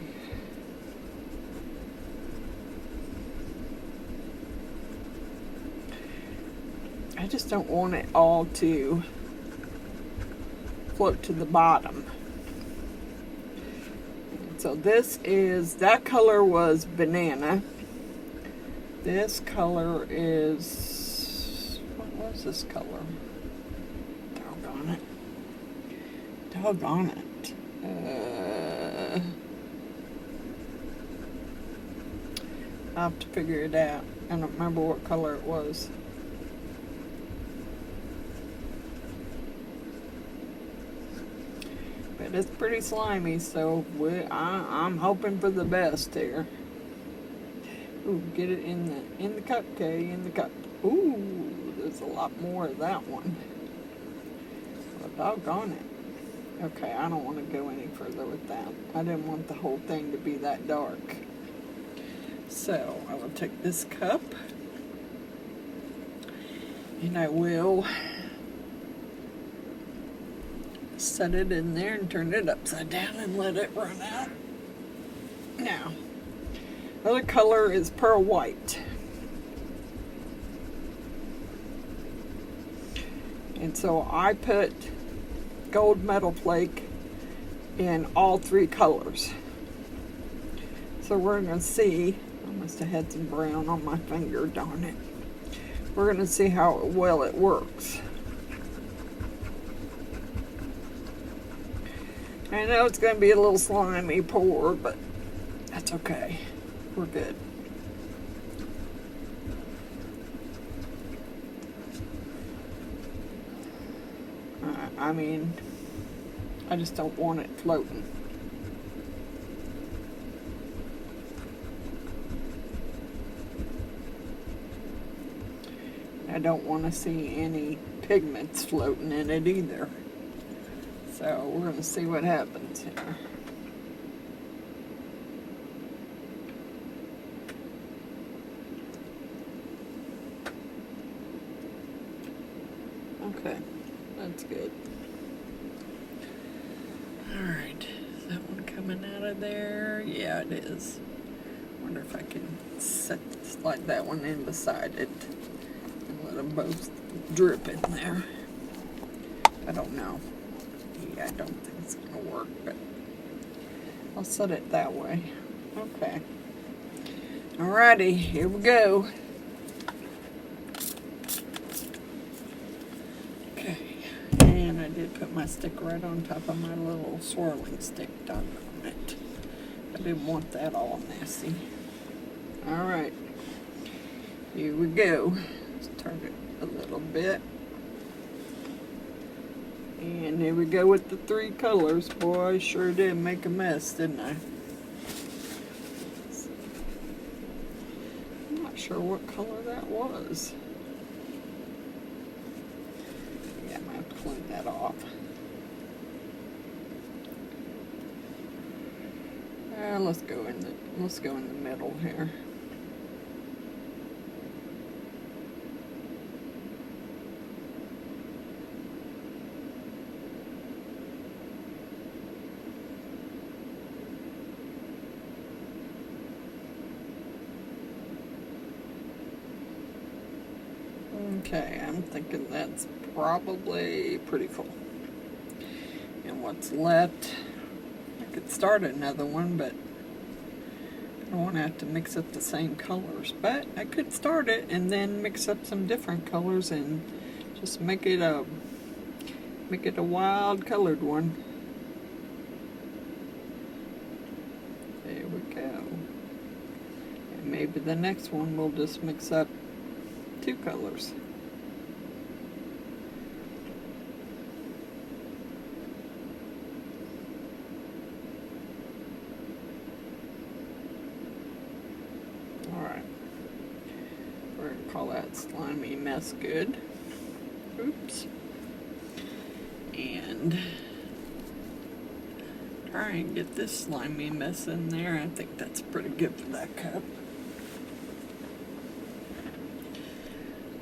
I just don't want it all to float to the bottom. So this is, that color was banana. This color is, what was this color? Doggone it. Doggone it. I'll have to figure it out. I don't remember what color it was. But it's pretty slimy, so I'm hoping for the best here. Ooh, get it in the cup, Kay, in the cup. Ooh, there's a lot more of that one. Well, doggone it. Okay, I don't want to go any further with that. I didn't want the whole thing to be that dark. So, I will take this cup, and I will set it in there and turn it upside down and let it run out. Now, the other color is pearl white. And so I put gold metal flake in all 3 colors. So we're going to see, I must have had some brown on my finger, darn it. We're going to see how well it works. I know it's going to be a little slimy pour, but that's okay. We're good. I mean, I just don't want it floating. I don't want to see any pigments floating in it either. So we're going to see what happens here. Okay, that's good. Alright, is that one coming out of there? Yeah, it is. Wonder if I can slide that one in beside it and let them both drip in there. I don't know. Yeah, I don't think it's going to work, but I'll set it that way. Okay. Alrighty, here we go. Okay, and I did put my stick right on top of my little swirling stick, doggone it. I didn't want that all messy. Alright, here we go. Let's turn it a little bit. And here we go with the 3 colors. Boy, I sure did make a mess, didn't I? I'm not sure what color that was. Yeah, I'm going to have to clean that off. Let's go in the middle here. Okay, I'm thinking that's probably pretty full. And what's left, I could start another one, but I don't want to have to mix up the same colors. But I could start it and then mix up some different colors and just make it a wild colored one. There we go. And maybe the next one we'll just mix up 2 colors. Alright. We're going to call that slimy mess good. Oops. And try and get this slimy mess in there. I think that's pretty good for that cup.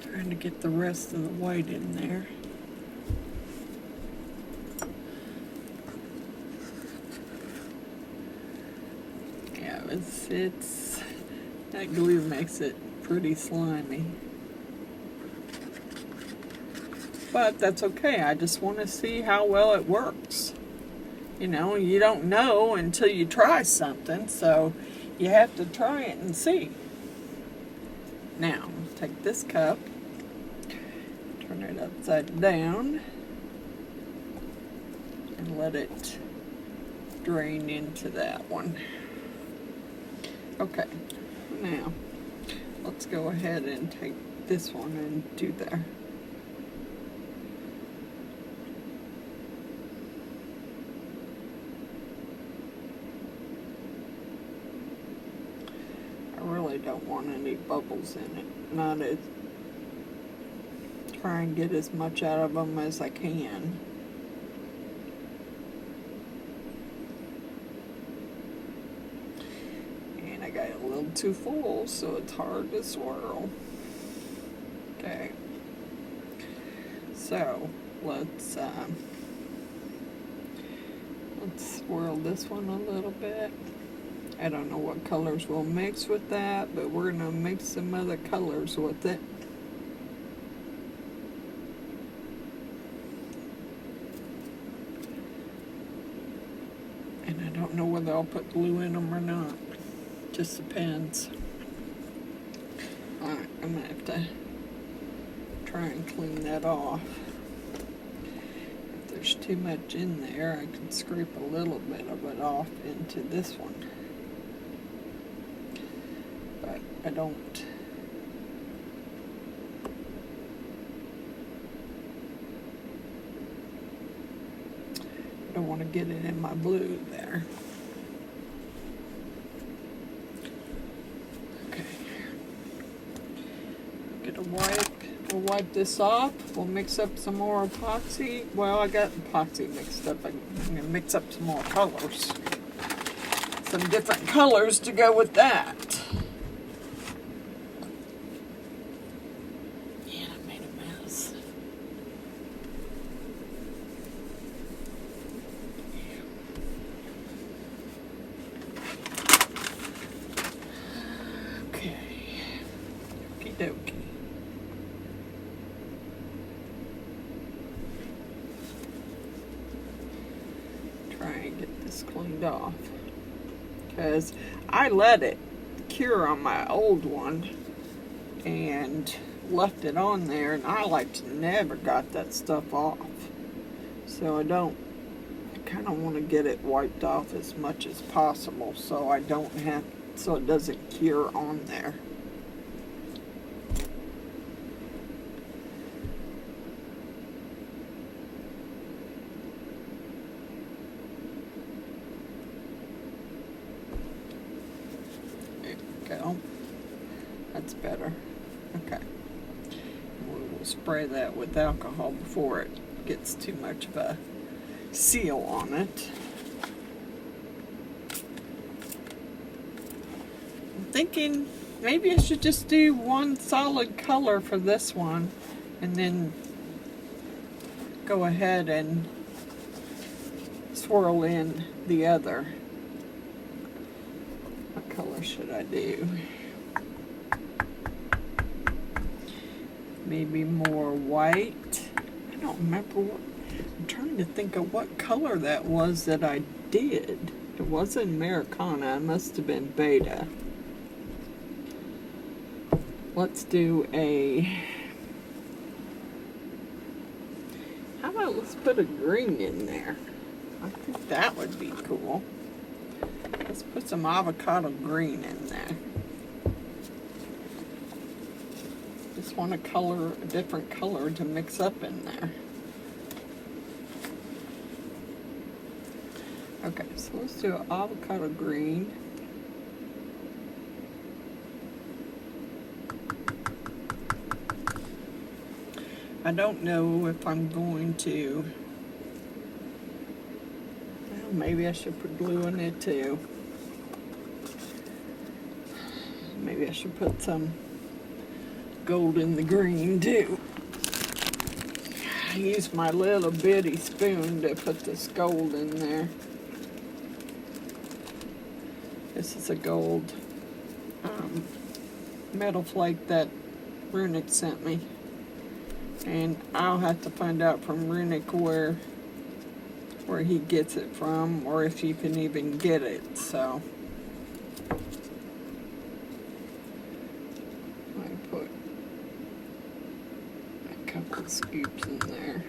Trying to get the rest of the white in there. Yeah, it's that glue makes it pretty slimy. But that's okay. I just want to see how well it works. You know, you don't know until you try something, so you have to try it and see. Now, take this cup, turn it upside down, and let it drain into that one. Okay, now let's go ahead and take this one and do there. I really don't want any bubbles in it. Not as try and get as much out of them as I can. And I got it a little too full, so it's hard to swirl. Okay. So let's swirl this one a little bit. I don't know what colors we'll mix with that, but we're gonna mix some other colors with it. don't know whether I'll put glue in them or not. Just depends. Alright, I'm going to have to try and clean that off. If there's too much in there, I can scrape a little bit of it off into this one. But I don't. I don't want to get it in my blue there. Okay. Get a wipe. We'll wipe this off. We'll mix up some more epoxy. Well, I got epoxy mixed up. I'm going to mix up some more colors. Some different colors to go with that. Yeah, I made a mess. Okay. Okie dokie. Cleaned off because I let it cure on my old one and left it on there, and I never got that stuff off, so I kind of want to get it wiped off as much as possible so so it doesn't cure on there. That's better. Okay. We'll spray that with alcohol before it gets too much of a seal on it. I'm thinking maybe I should just do one solid color for this one and then go ahead and swirl in the other. What color should I do? Maybe more white. I don't remember what. I'm trying to think of what color that was that I did. It wasn't Americana. It must have been Beta. Let's do a. How about let's put a green in there? I think that would be cool. Let's put some avocado green in there. Just want a different color to mix up in there. Okay, so let's do an avocado green. I don't know if I'm going to. Well, maybe I should put glue in it too. Maybe I should put some gold in the green too. I used my little bitty spoon to put this gold in there. This is a gold metal flake that Runic sent me, and I'll have to find out from Runic where he gets it from, or if you can even get it. So couple scoops in there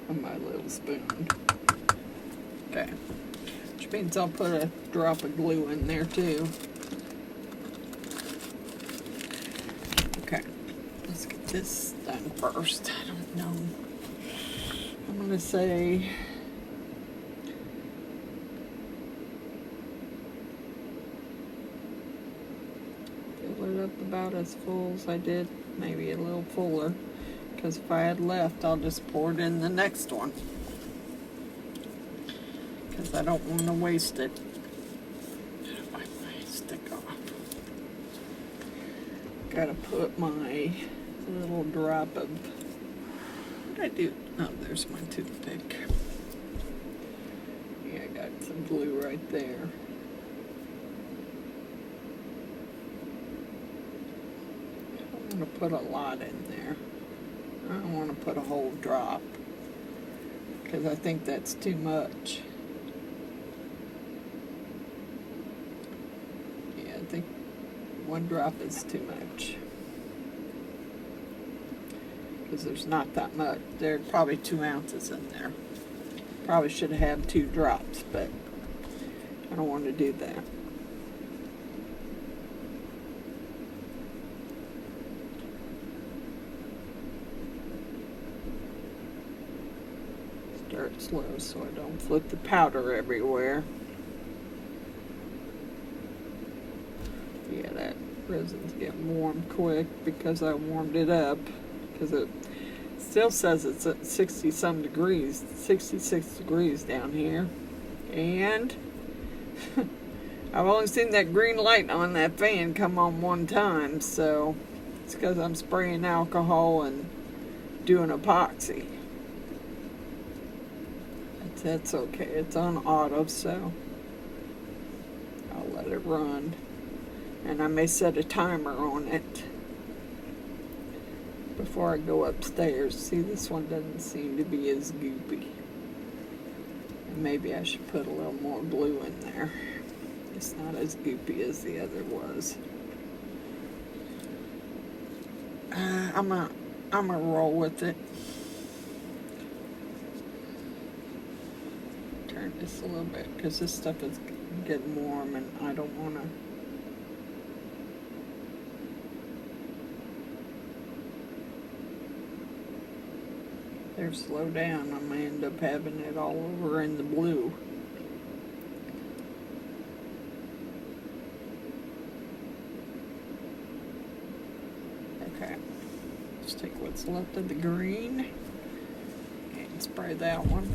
on my little spoon. Okay, which means I'll put a drop of glue in there too. Okay, let's get this done first. I don't know. I'm gonna say fill it up about as full as I did. Maybe a little fuller, because if I had left, I'll just pour it in the next one, because I don't want to waste it. Wipe my stick off. Gotta put my little drop of, what did I do? Oh, there's my toothpick. Yeah, I got some glue right there. I'm going to put a lot in there. I don't want to put a whole drop because I think that's too much. 1 drop is too much. Because there's not that much. There's probably 2 ounces in there. Probably should have had 2 drops, but I don't want to do that. Start slow so I don't flip the powder everywhere. Yeah, that resin's getting warm quick because I warmed it up. Because it still says it's at 60 some degrees, 66 degrees down here. And I've only seen that green light on that fan come on 1 time, so it's because I'm spraying alcohol and doing epoxy. That's okay, it's on auto, so I'll let it run. And I may set a timer on it before I go upstairs. See, this one doesn't seem to be as goopy. And maybe I should put a little more glue in there. It's not as goopy as the other was. I'm gonna roll with it. Turn this a little bit because this stuff is getting warm and I don't want to. They're slow down. I may end up having it all over in the blue. Okay. Let's take what's left of the green and spray that one.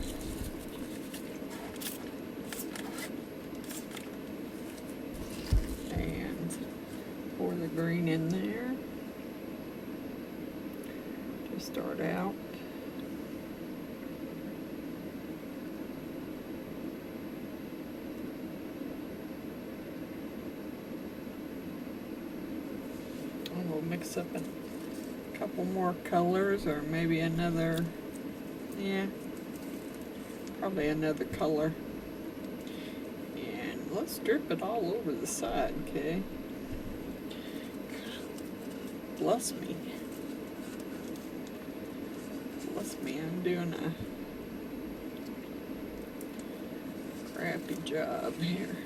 And pour the green in there to start out. We'll mix up a couple more colors, or maybe another, yeah, probably another color. And let's drip it all over the side, okay? Bless me. Bless me, I'm doing a crappy job here.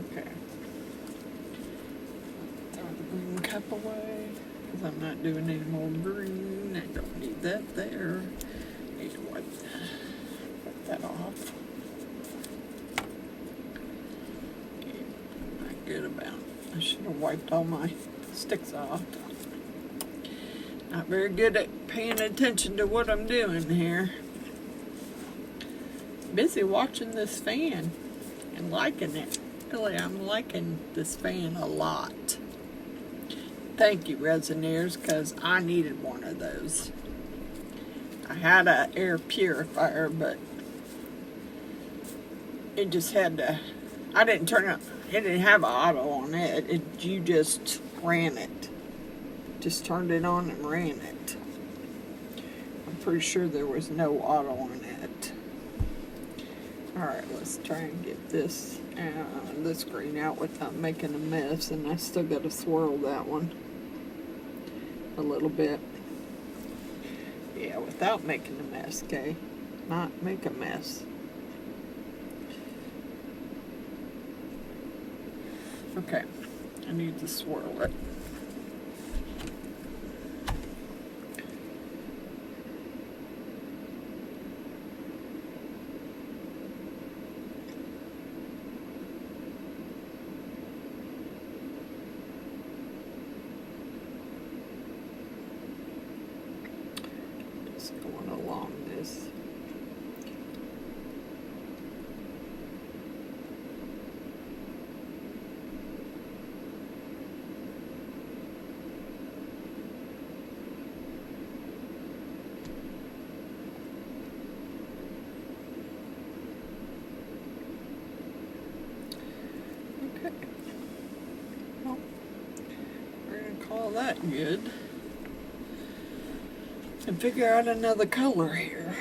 Okay. Green cup away because I'm not doing any more green. I don't need that there. Need to wipe that off. Okay, not good about. I should have wiped all my sticks off. Not very good at paying attention to what I'm doing here. Busy watching this fan and liking it. Really, I'm liking this fan a lot. Thank you, Resiners, because I needed one of those. I had an air purifier, but it just had to, I didn't turn it, it didn't have an auto on it. You just ran it. Just turned it on and ran it. I'm pretty sure there was no auto on it. Alright, let's try and get this green out without making a mess, and I still got to swirl that one a little bit. Yeah, without making a mess, okay? Not make a mess. Okay, I need to swirl it. Going along this. Okay. Well, we're going to call that good. And figure out another color here.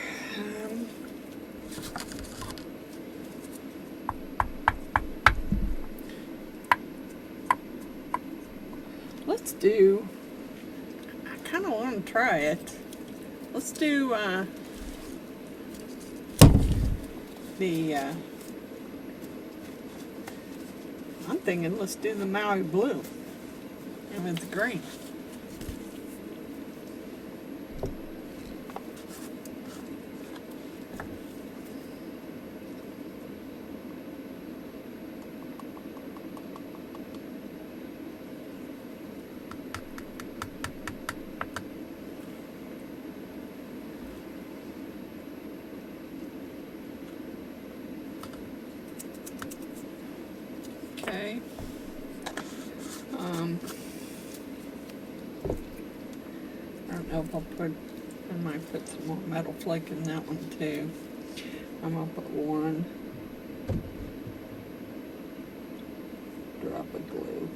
let's do, I kind of want to try it. Let's do I'm thinking let's do the Malibu and with green. Okay. I don't know if I might put some more metal flake in that one too. I'm gonna put one drop of glue.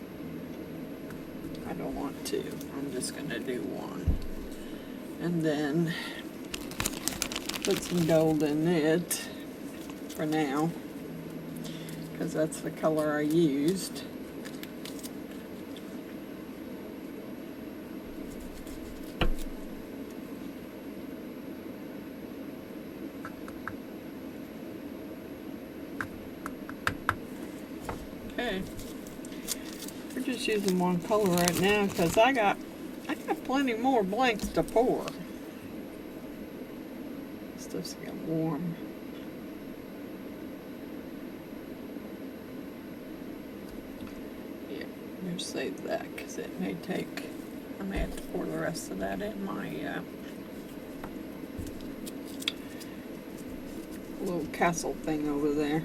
I don't want to. I'm just gonna do one. And then put some gold in it for now, because that's the color I used. Okay, we're just using one color right now because I got plenty more blanks to pour. Stuff's getting warm. Yeah, we'll save that because it may take. I may have to pour the rest of that in my little castle thing over there.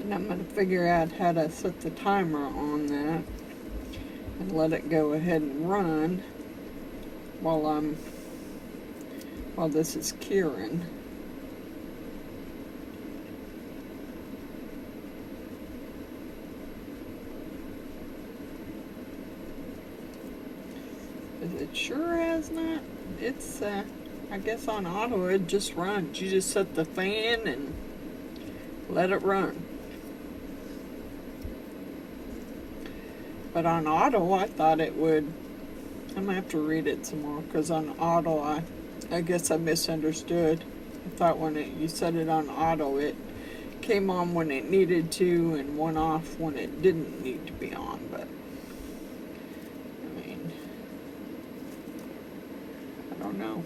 And I'm going to figure out how to set the timer on that and let it go ahead and run while this is curing. It sure has not. It's I guess on auto it just runs. You just set the fan and let it run. But on auto, I thought it would. I'm gonna have to read it some more because on auto, I guess I misunderstood. I thought when you set it on auto, it came on when it needed to and went off when it didn't need to be on. But I mean, I don't know.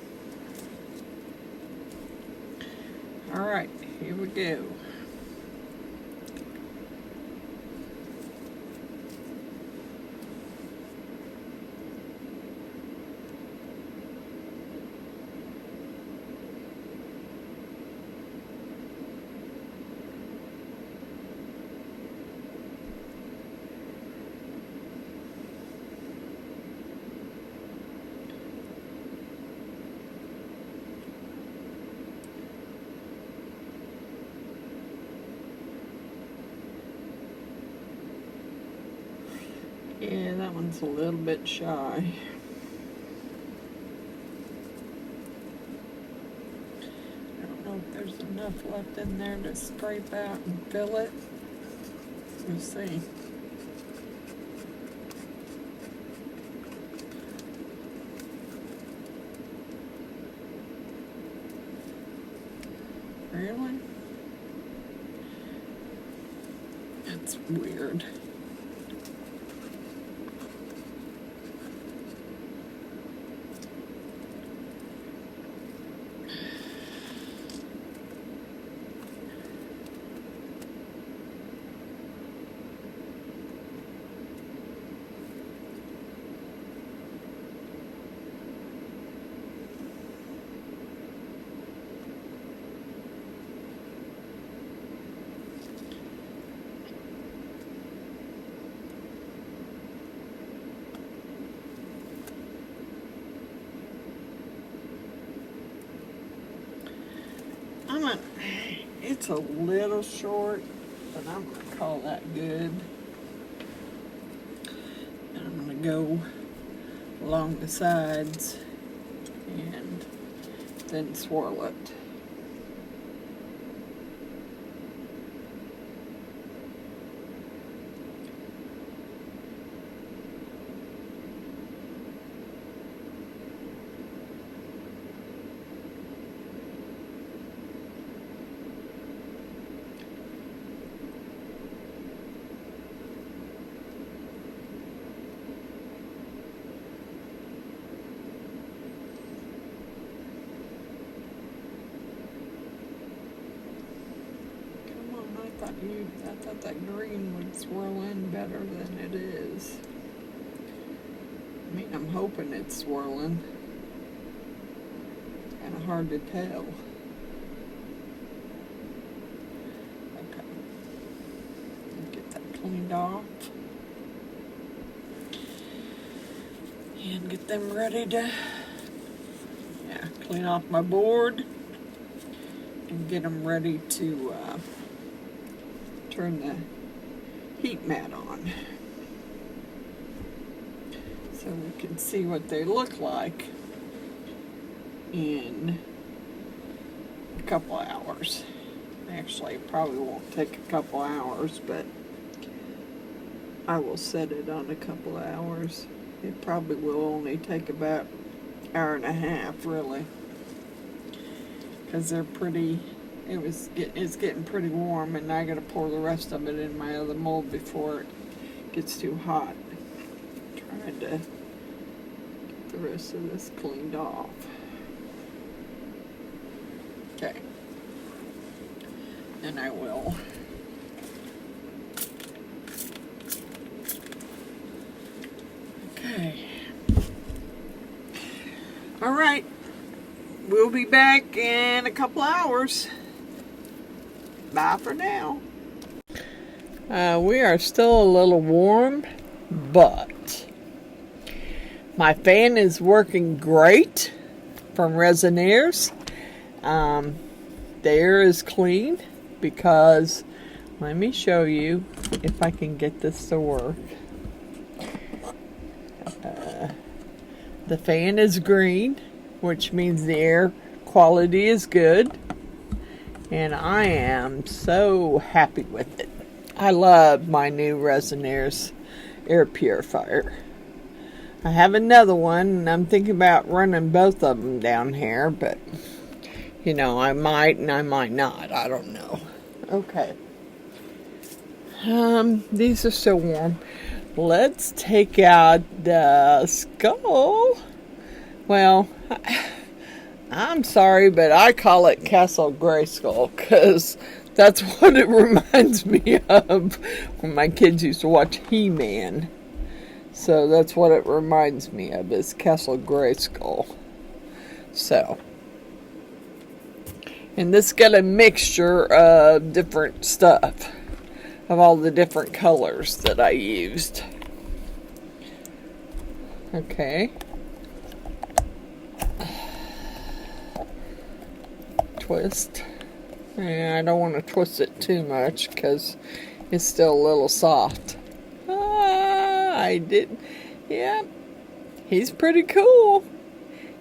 All right, here we go. Yeah, that one's a little bit shy. I don't know if there's enough left in there to scrape out and fill it. We'll see. Really? That's weird. It's a little short, but I'm going to call that good. And I'm going to go along the sides and then swirl it. I thought that green would swirl in better than it is. I mean, I'm hoping it's swirling. It's kind of hard to tell. Okay. Get that cleaned off. And get them ready to, clean off my board. And get them ready to turn the heat mat on so we can see what they look like in a couple hours. Actually, it probably won't take a couple hours, but I will set it on a couple of hours. It probably will only take about an hour and a half, really, because they're pretty. It's getting pretty warm, and I got to pour the rest of it in my other mold before it gets too hot. Trying to get the rest of this cleaned off. Okay. And I will. Okay. All right. We'll be back in a couple hours. Bye for now. We are still a little warm, but my fan is working great from Resiners. The air is clean because, let me show you if I can get this to work. The fan is green, which means the air quality is good. And I am so happy with it. I love my new Resiners air purifier. I have another one, and I'm thinking about running both of them down here, but, you know, I might and I might not. I don't know. Okay. These are still warm. Let's take out the skull. Well, I'm sorry, but I call it Castle Grayskull because that's what it reminds me of when my kids used to watch He-Man. So that's what it reminds me of, is Castle Grayskull. So, and this got a mixture of different stuff, of all the different colors that I used. Okay. Twist. And I don't want to twist it too much because it's still a little soft. I did. Yeah. He's pretty cool.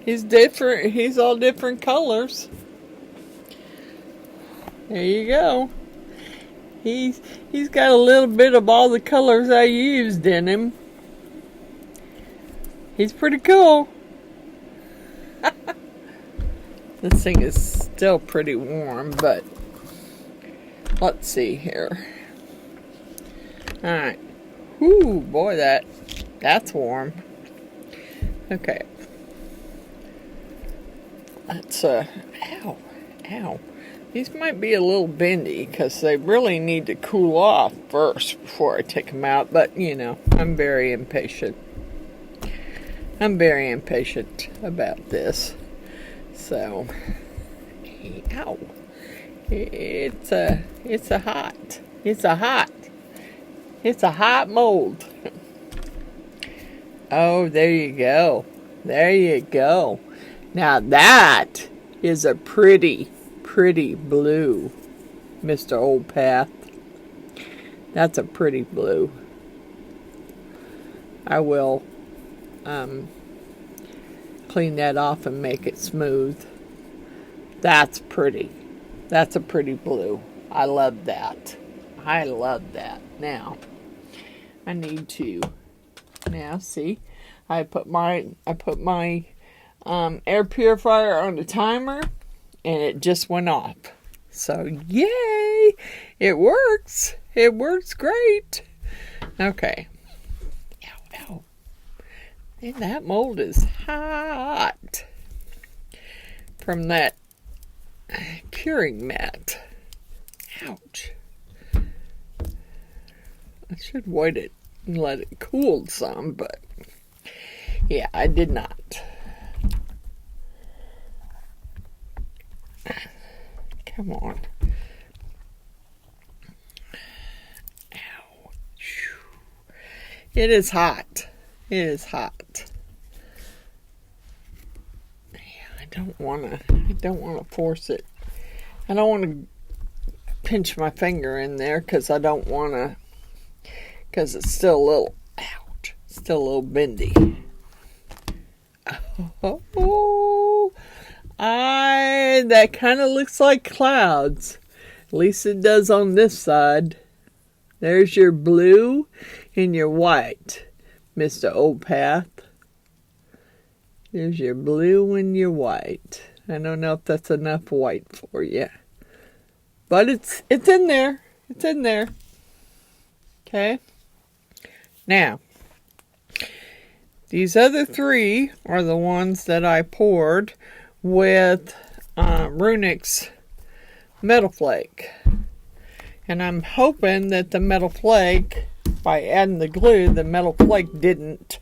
He's different. He's all different colors. There you go. He's got a little bit of all the colors I used in him. He's pretty cool. This thing is still pretty warm, but let's see here. Alright. Whoo, boy, that's warm. Okay. That's, ow. These might be a little bendy because they really need to cool off first before I take them out, but, you know, I'm very impatient. I'm very impatient about this. So, ow. It's a hot mold. Oh, there you go. There you go. Now that is a pretty pretty blue, Mr. Old Path. That's a pretty blue. I will clean that off and make it smooth. That's pretty. That's a pretty blue. I love that. I love that. Now, I need to. Now, see, I put my air purifier on the timer, and it just went off. So, yay! It works. It works great. Okay. Ow, ow. And that mold is hot from that curing mat. Ouch. I should wait it and let it cool some, but yeah, I did not. Come on. Ow. It is hot. It is hot. Yeah, I don't want to force it. I don't want to pinch my finger in there because I don't want to, because it's still a little, ouch, still a little bendy. Oh, that kind of looks like clouds. At least it does on this side. There's your blue and your white, Mr. Old Path. There's your blue and your white. I don't know if that's enough white for you. But it's in there. It's in there. Okay. Now, these other three are the ones that I poured with Runic's Metal Flake. And I'm hoping that the Metal Flake, by adding the glue, the Metal Flake didn't.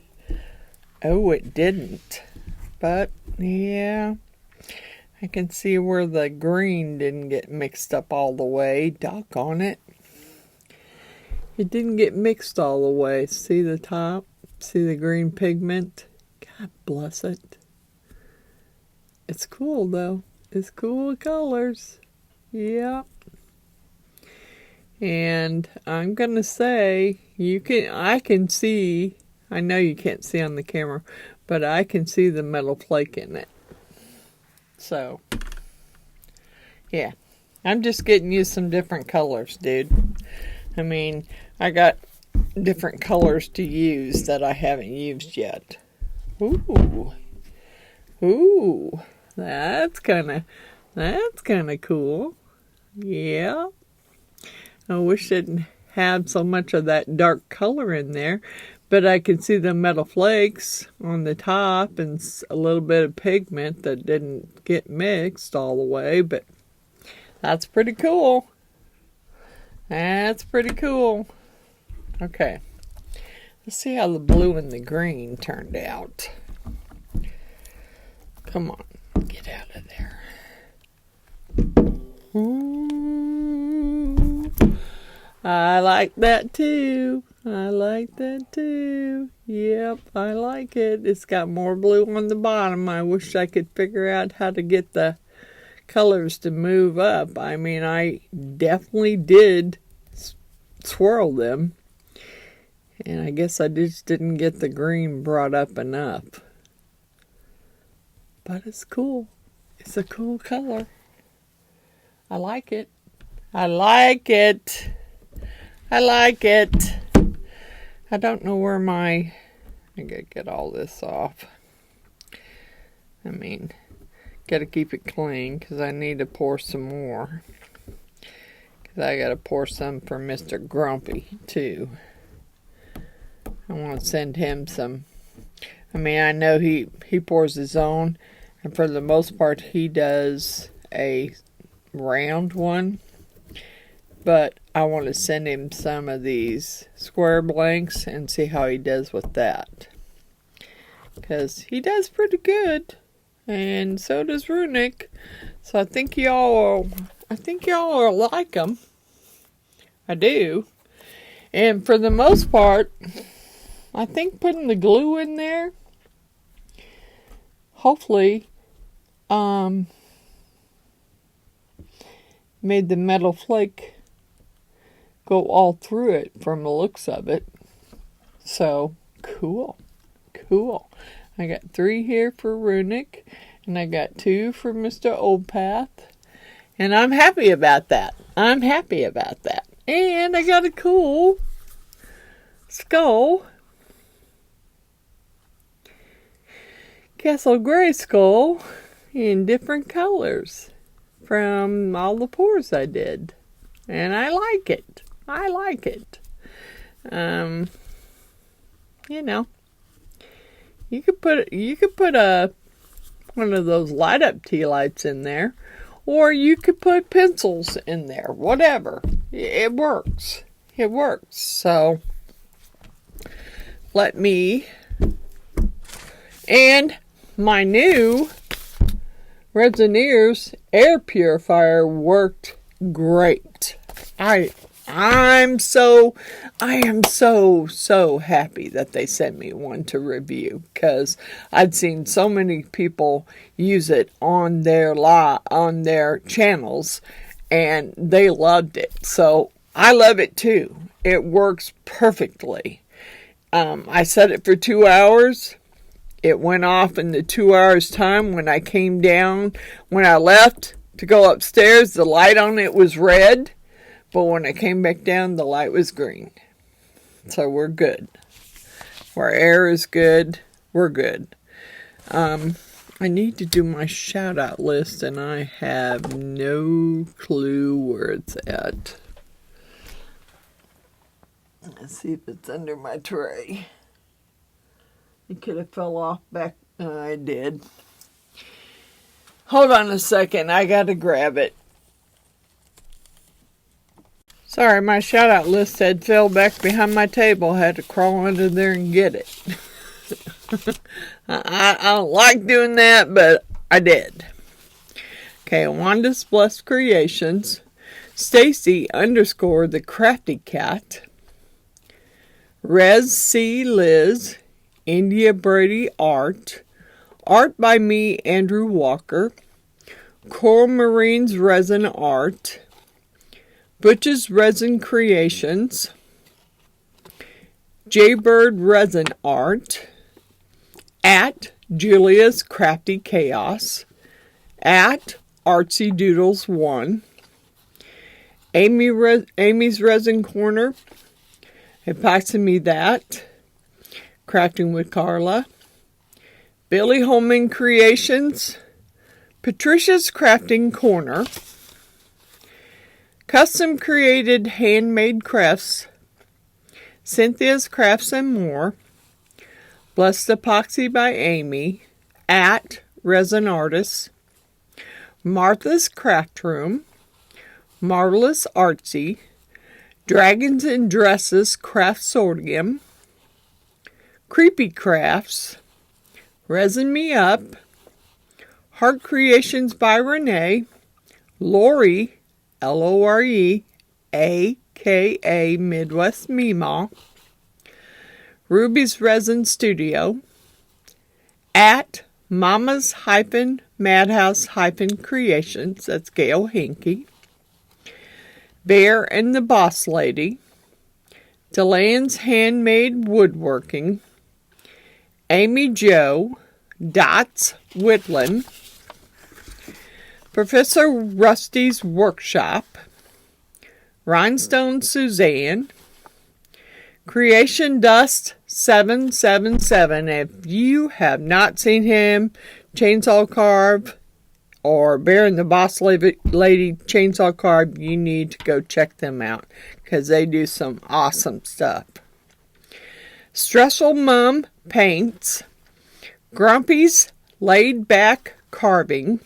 Oh, it didn't. But, yeah. I can see where the green didn't get mixed up all the way. Doggone it. It didn't get mixed all the way. See the top? See the green pigment? God bless it. It's cool though. It's cool colors. Yep. And I'm going to say, I can see, I know you can't see on the camera, but I can see the metal flake in it. So, yeah, I'm just getting you some different colors, dude. I mean, I got different colors to use that I haven't used yet. Ooh, ooh, that's kind of cool. Yeah, I wish it didn't have so much of that dark color in there. But I can see the metal flakes on the top and a little bit of pigment that didn't get mixed all the way. But that's pretty cool. That's pretty cool. Okay. Let's see how the blue and the green turned out. Come on. Get out of there. Ooh, I like that too. I like that too. Yep, I like it. It's got more blue on the bottom. I wish I could figure out how to get the colors to move up. I mean, I definitely did swirl them. And I guess I just didn't get the green brought up enough. But it's cool. It's a cool color. I like it. I like it. I like it. I don't know where I gotta get all this off. I mean, gotta keep it clean because I need to pour some more. Because I gotta pour some for Mr. Grumpy too. I want to send him some. I mean, I know he pours his own, and for the most part he does a round one. But I want to send him some of these square blanks and see how he does with that. Because he does pretty good. And so does Runic. So I think y'all will like them. I do. And for the most part, I think putting the glue in there, hopefully, made the metal flake go all through it from the looks of it. So, cool. Cool. I got 3 here for Runic, and I got 2 for Mr. Opath. And I'm happy about that. I'm happy about that. And I got a cool skull. Castle Gray skull in different colors from all the pours I did. And I like it. I like it. You know, you could put one of those light up tea lights in there, or you could put pencils in there. Whatever. It works. It works. So let me, and my new Resiners air purifier worked great. I am so happy that they sent me one to review, because I'd seen so many people use it on their channels, and they loved it. So I love it too. It works perfectly. I set it for 2 hours. It went off in the 2 hours time. When I came down, when I left to go upstairs, the light on it was red. But when I came back down, the light was green. So we're good. Our air is good. We're good. I need to do my shout out list, and I have no clue where it's at. Let's see if it's under my tray. It could have fell off back. I did. Hold on a second. I got to grab it. Sorry, my shout out list had fell back behind my table. I had to crawl under there and get it. I don't like doing that, but I did. Okay, Wanda's Blessed Creations. Stacy _ the Crafty Cat. Res C. Liz. India Brady Art. Art by me, Andrew Walker. Coral Marines Resin Art. Butch's Resin Creations. Jaybird Resin Art. At Julia's Crafty Chaos. At Artsy Doodles 1. Amy's Resin Corner. Epoxy Me That. Crafting with Carla. Billy Holman Creations. Patricia's Crafting Corner. Custom Created Handmade Crafts. Cynthia's Crafts and More. Blessed Epoxy by Amy. At Resin Artists. Martha's Craft Room. Marvelous Artsy. Dragons in Dresses Craft Sorghum. Creepy Crafts. Resin Me Up. Heart Creations by Renee. Lori, Lore, a.k.a. Midwest Meemaw. Ruby's Resin Studio. At Mama's Madhouse Creations. That's Gail Hinkey. Bear and the Boss Lady. DeLan's Handmade Woodworking. Amy Jo. Dots Whitland. Professor Rusty's Workshop. Rhinestone Suzanne. Creation Dust 777. If you have not seen him chainsaw carve, or Bear and the Boss Lady chainsaw carve, you need to go check them out, because they do some awesome stuff. Stressful Mom Paints. Grumpy's Laid Back Carving.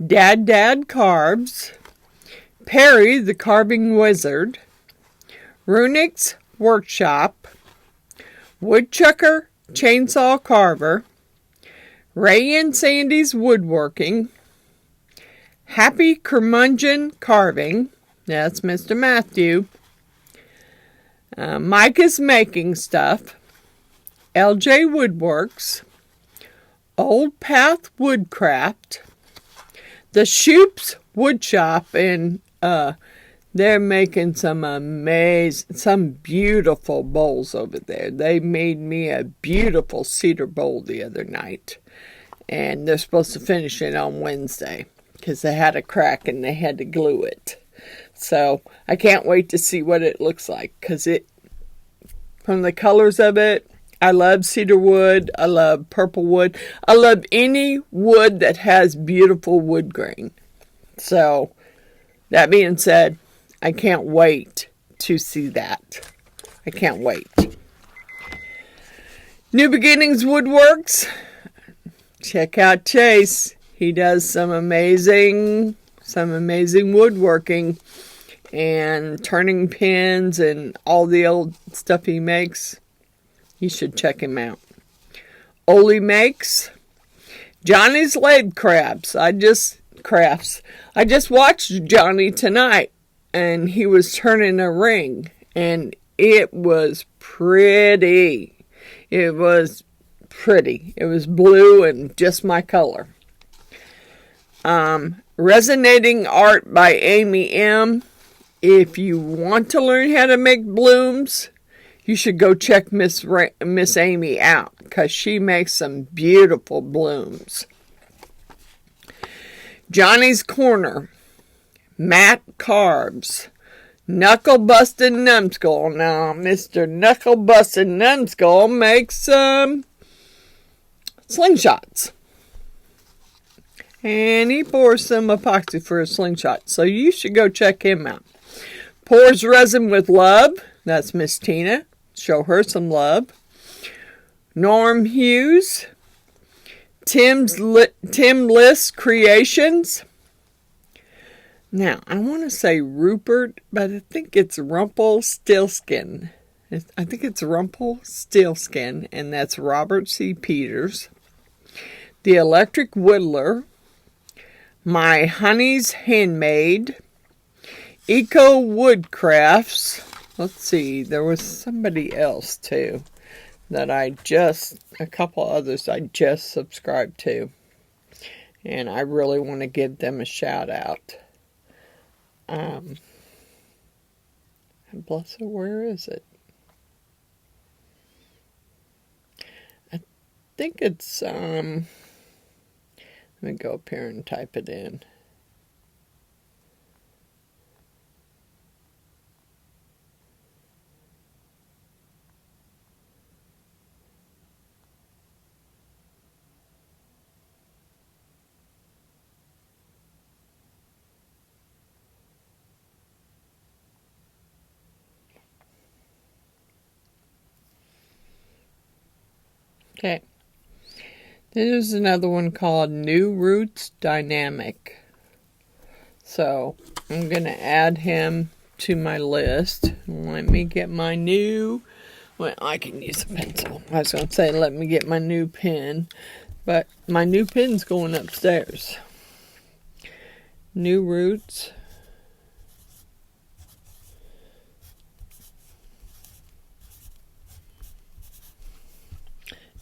Dad Carves. Perry the Carving Wizard. Runic's Workshop. Woodchucker Chainsaw Carver. Ray and Sandy's Woodworking. Happy Curmudgeon Carving. That's Mr. Matthew. Micah's Making Stuff. LJ Woodworks. Old Path Woodcraft. the Shoop's Wood Shop, and they're making some beautiful bowls over there. They made me a beautiful cedar bowl the other night, and they're supposed to finish it on Wednesday because they had a crack and they had to glue it. So I can't wait to see what it looks like, because from the colors of it, I love cedar wood, I love purple wood, I love any wood that has beautiful wood grain. So that being said, I can't wait to see that. I can't wait. New Beginnings Woodworks. Check out Chase. He does some amazing woodworking and turning pins and all the old stuff he makes. You should check him out. Oli makes Johnny's Lead Crafts. I just watched Johnny tonight, and he was turning a ring, and it was pretty. It was pretty. It was blue and just my color. Resonating Art by Amy M. If you want to learn how to make blooms, you should go check Miss Amy out, because she makes some beautiful blooms. Johnny's Corner, Matt Carbs, Knuckle Bustin' Numbskull. Now, Mr. Knuckle Bustin' Numbskull makes slingshots. And he pours some epoxy for a slingshot, so you should go check him out. Pours Resin with Love. That's Miss Tina. Show her some love. Norm Hughes. Tim List Creations. Now, I want to say Rupert, but I think it's Rumpelstiltskin. I think it's Rumpelstiltskin, and that's Robert C. Peters. The Electric Whittler. My Honey's Handmade. Eco Woodcrafts. Let's see, there was somebody else too that a couple others I just subscribed to, and I really want to give them a shout out. Bless her, where is it? I think it's, let me go up here and type it in. Okay, there's another one called New Roots Dynamic. So I'm going to add him to my list. Let me get my new, well, I can use a pencil. I was going to say let me get my new pen, but my new pen's going upstairs. New Roots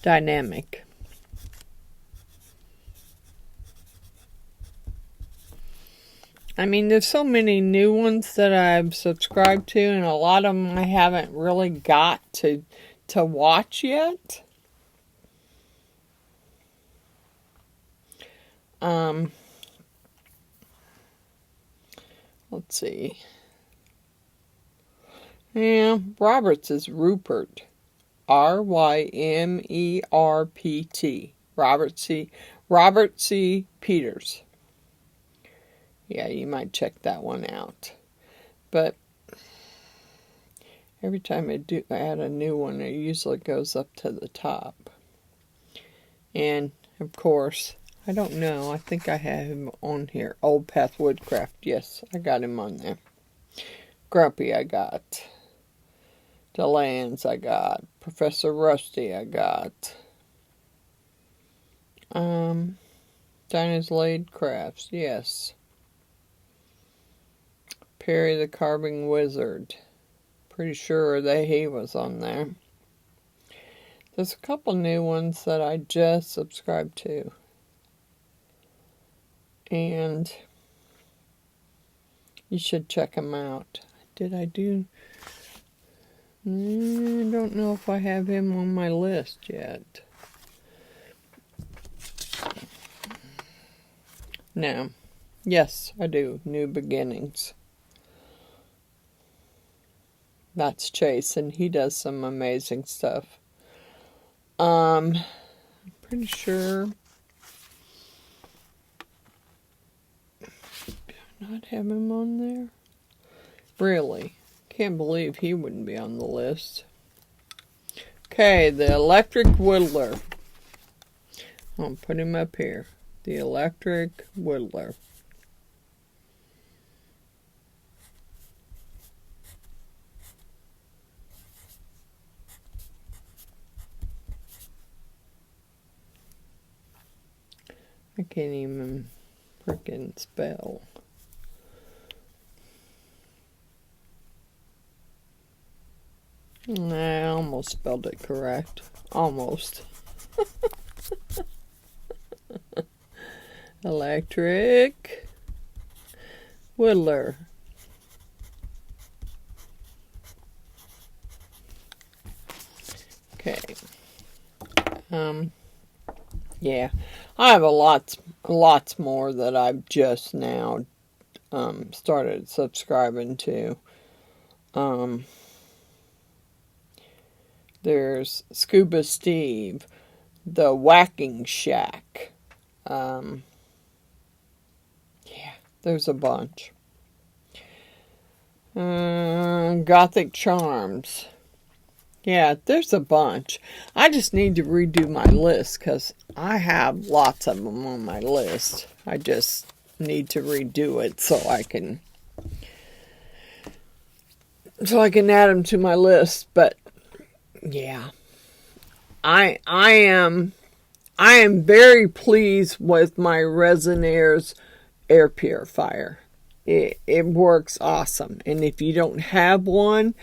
Dynamic. I mean, there's so many new ones that I've subscribed to, and a lot of them I haven't really got to watch yet. Let's see. Yeah, Roberts is Rupert. Rymerpt. Robert C. Peters. Yeah, you might check that one out. But every time I add a new one, it usually goes up to the top. And, of course, I don't know. I think I have him on here. Old Path Woodcraft. Yes, I got him on there. Grumpy I got. DeLands I got. Professor Rusty I got. Dinah's Laid Crafts. Yes. Perry the Carving Wizard. Pretty sure that he was on there. There's a couple new ones that I just subscribed to. and you should check him out. Did I do... I don't know if I have him on my list yet. No. Yes, I do. New Beginnings. That's Chase, and he does some amazing stuff. I'm pretty sure... Do I not have him on there? Really? Can't believe he wouldn't be on the list. Okay, the Electric Whittler. I'll put him up here. The Electric Whittler. I can't even frickin' spell. I almost spelled it correct. Almost. Electric Whittler. Okay. Yeah. I have lots more that I've just now started subscribing to. There's Scuba Steve, the Whacking Shack. Yeah, there's a bunch. Gothic Charms. Yeah, there's a bunch. I just need to redo my list because I have lots of them on my list. I just need to redo it so I can add them to my list. But yeah, I am very pleased with my Resiners air purifier. It works awesome. And if you don't have one,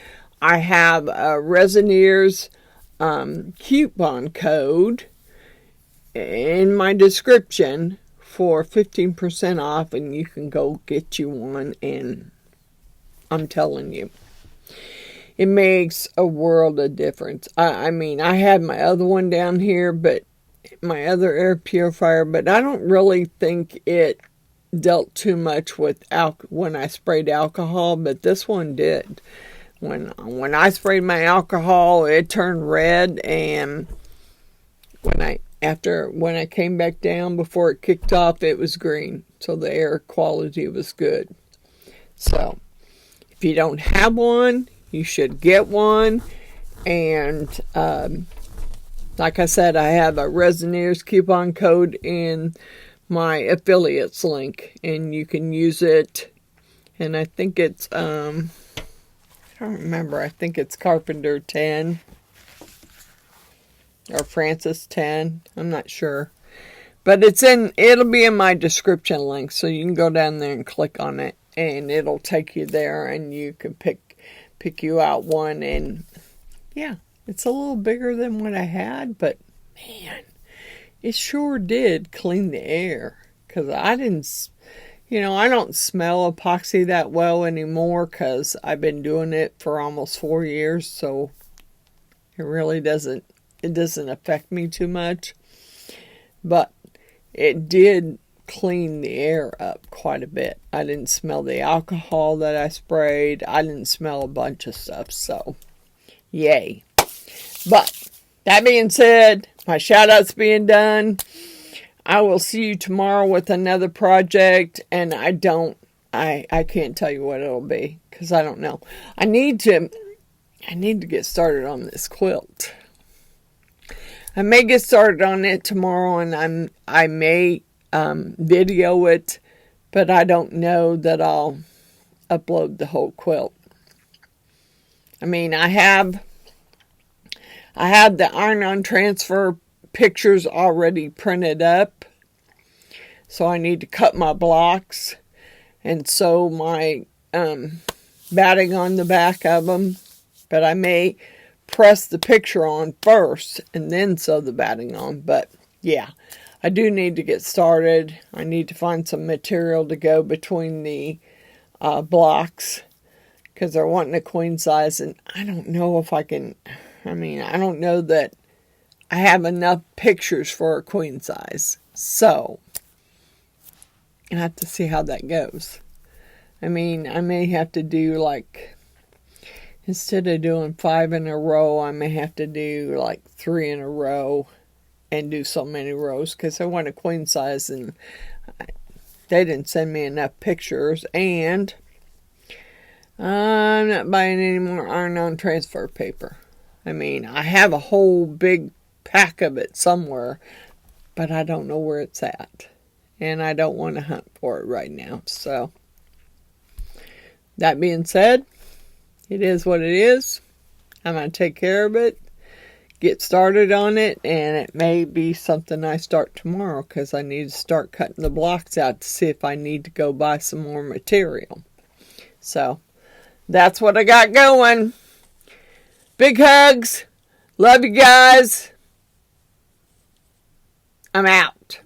I have a Resiners coupon code in my description for 15% off, and you can go get you one, and I'm telling you, it makes a world of difference. I mean, I had my other one down here, but my other air purifier, but I don't really think it dealt too much with when I sprayed alcohol, but this one did. When I sprayed my alcohol, it turned red, and when I came back down before it kicked off, it was green. So the air quality was good. So if you don't have one, you should get one. And like I said, I have a Resiners coupon code in my affiliates link, and you can use it. And I think it's I don't remember. I think it's Carpenter 10 or Francis 10. I'm not sure. But it'll be in my description link, so you can go down there and click on it, and it'll take you there, and you can pick you out one. And yeah, it's a little bigger than what I had, but man, it sure did clean the air, because I didn't... I don't smell epoxy that well anymore because I've been doing it for almost 4 years, so it really doesn't affect me too much. But it did clean the air up quite a bit. I didn't smell the alcohol that I sprayed. I didn't smell a bunch of stuff, so yay. But that being said, my shout out's being done. I will see you tomorrow with another project, and I can't tell you what it'll be because I don't know. I need to get started on this quilt. I may get started on it tomorrow, and I may video it, but I don't know that I'll upload the whole quilt. I mean, I have the iron-on transfer pictures already printed up, so I need to cut my blocks and sew my batting on the back of them, but I may press the picture on first and then sew the batting on. But yeah, I do need to get started. I need to find some material to go between the blocks, because they're wanting a queen size, and I don't know if I can. I mean, I don't know that I have enough pictures for a queen size. So, I have to see how that goes. I mean, I may have to do like, instead of doing 5 in a row, I may have to do like 3 in a row and do so many rows, because I want a queen size, and they didn't send me enough pictures, and I'm not buying any more iron-on transfer paper. I mean, I have a whole big pack of it somewhere, but I don't know where it's at, and I don't want to hunt for it right now. So, that being said, it is what it is. I'm going to take care of it, get started on it, and it may be something I start tomorrow, because I need to start cutting the blocks out to see if I need to go buy some more material. So, that's what I got going. Big hugs. Love you guys. I'm out.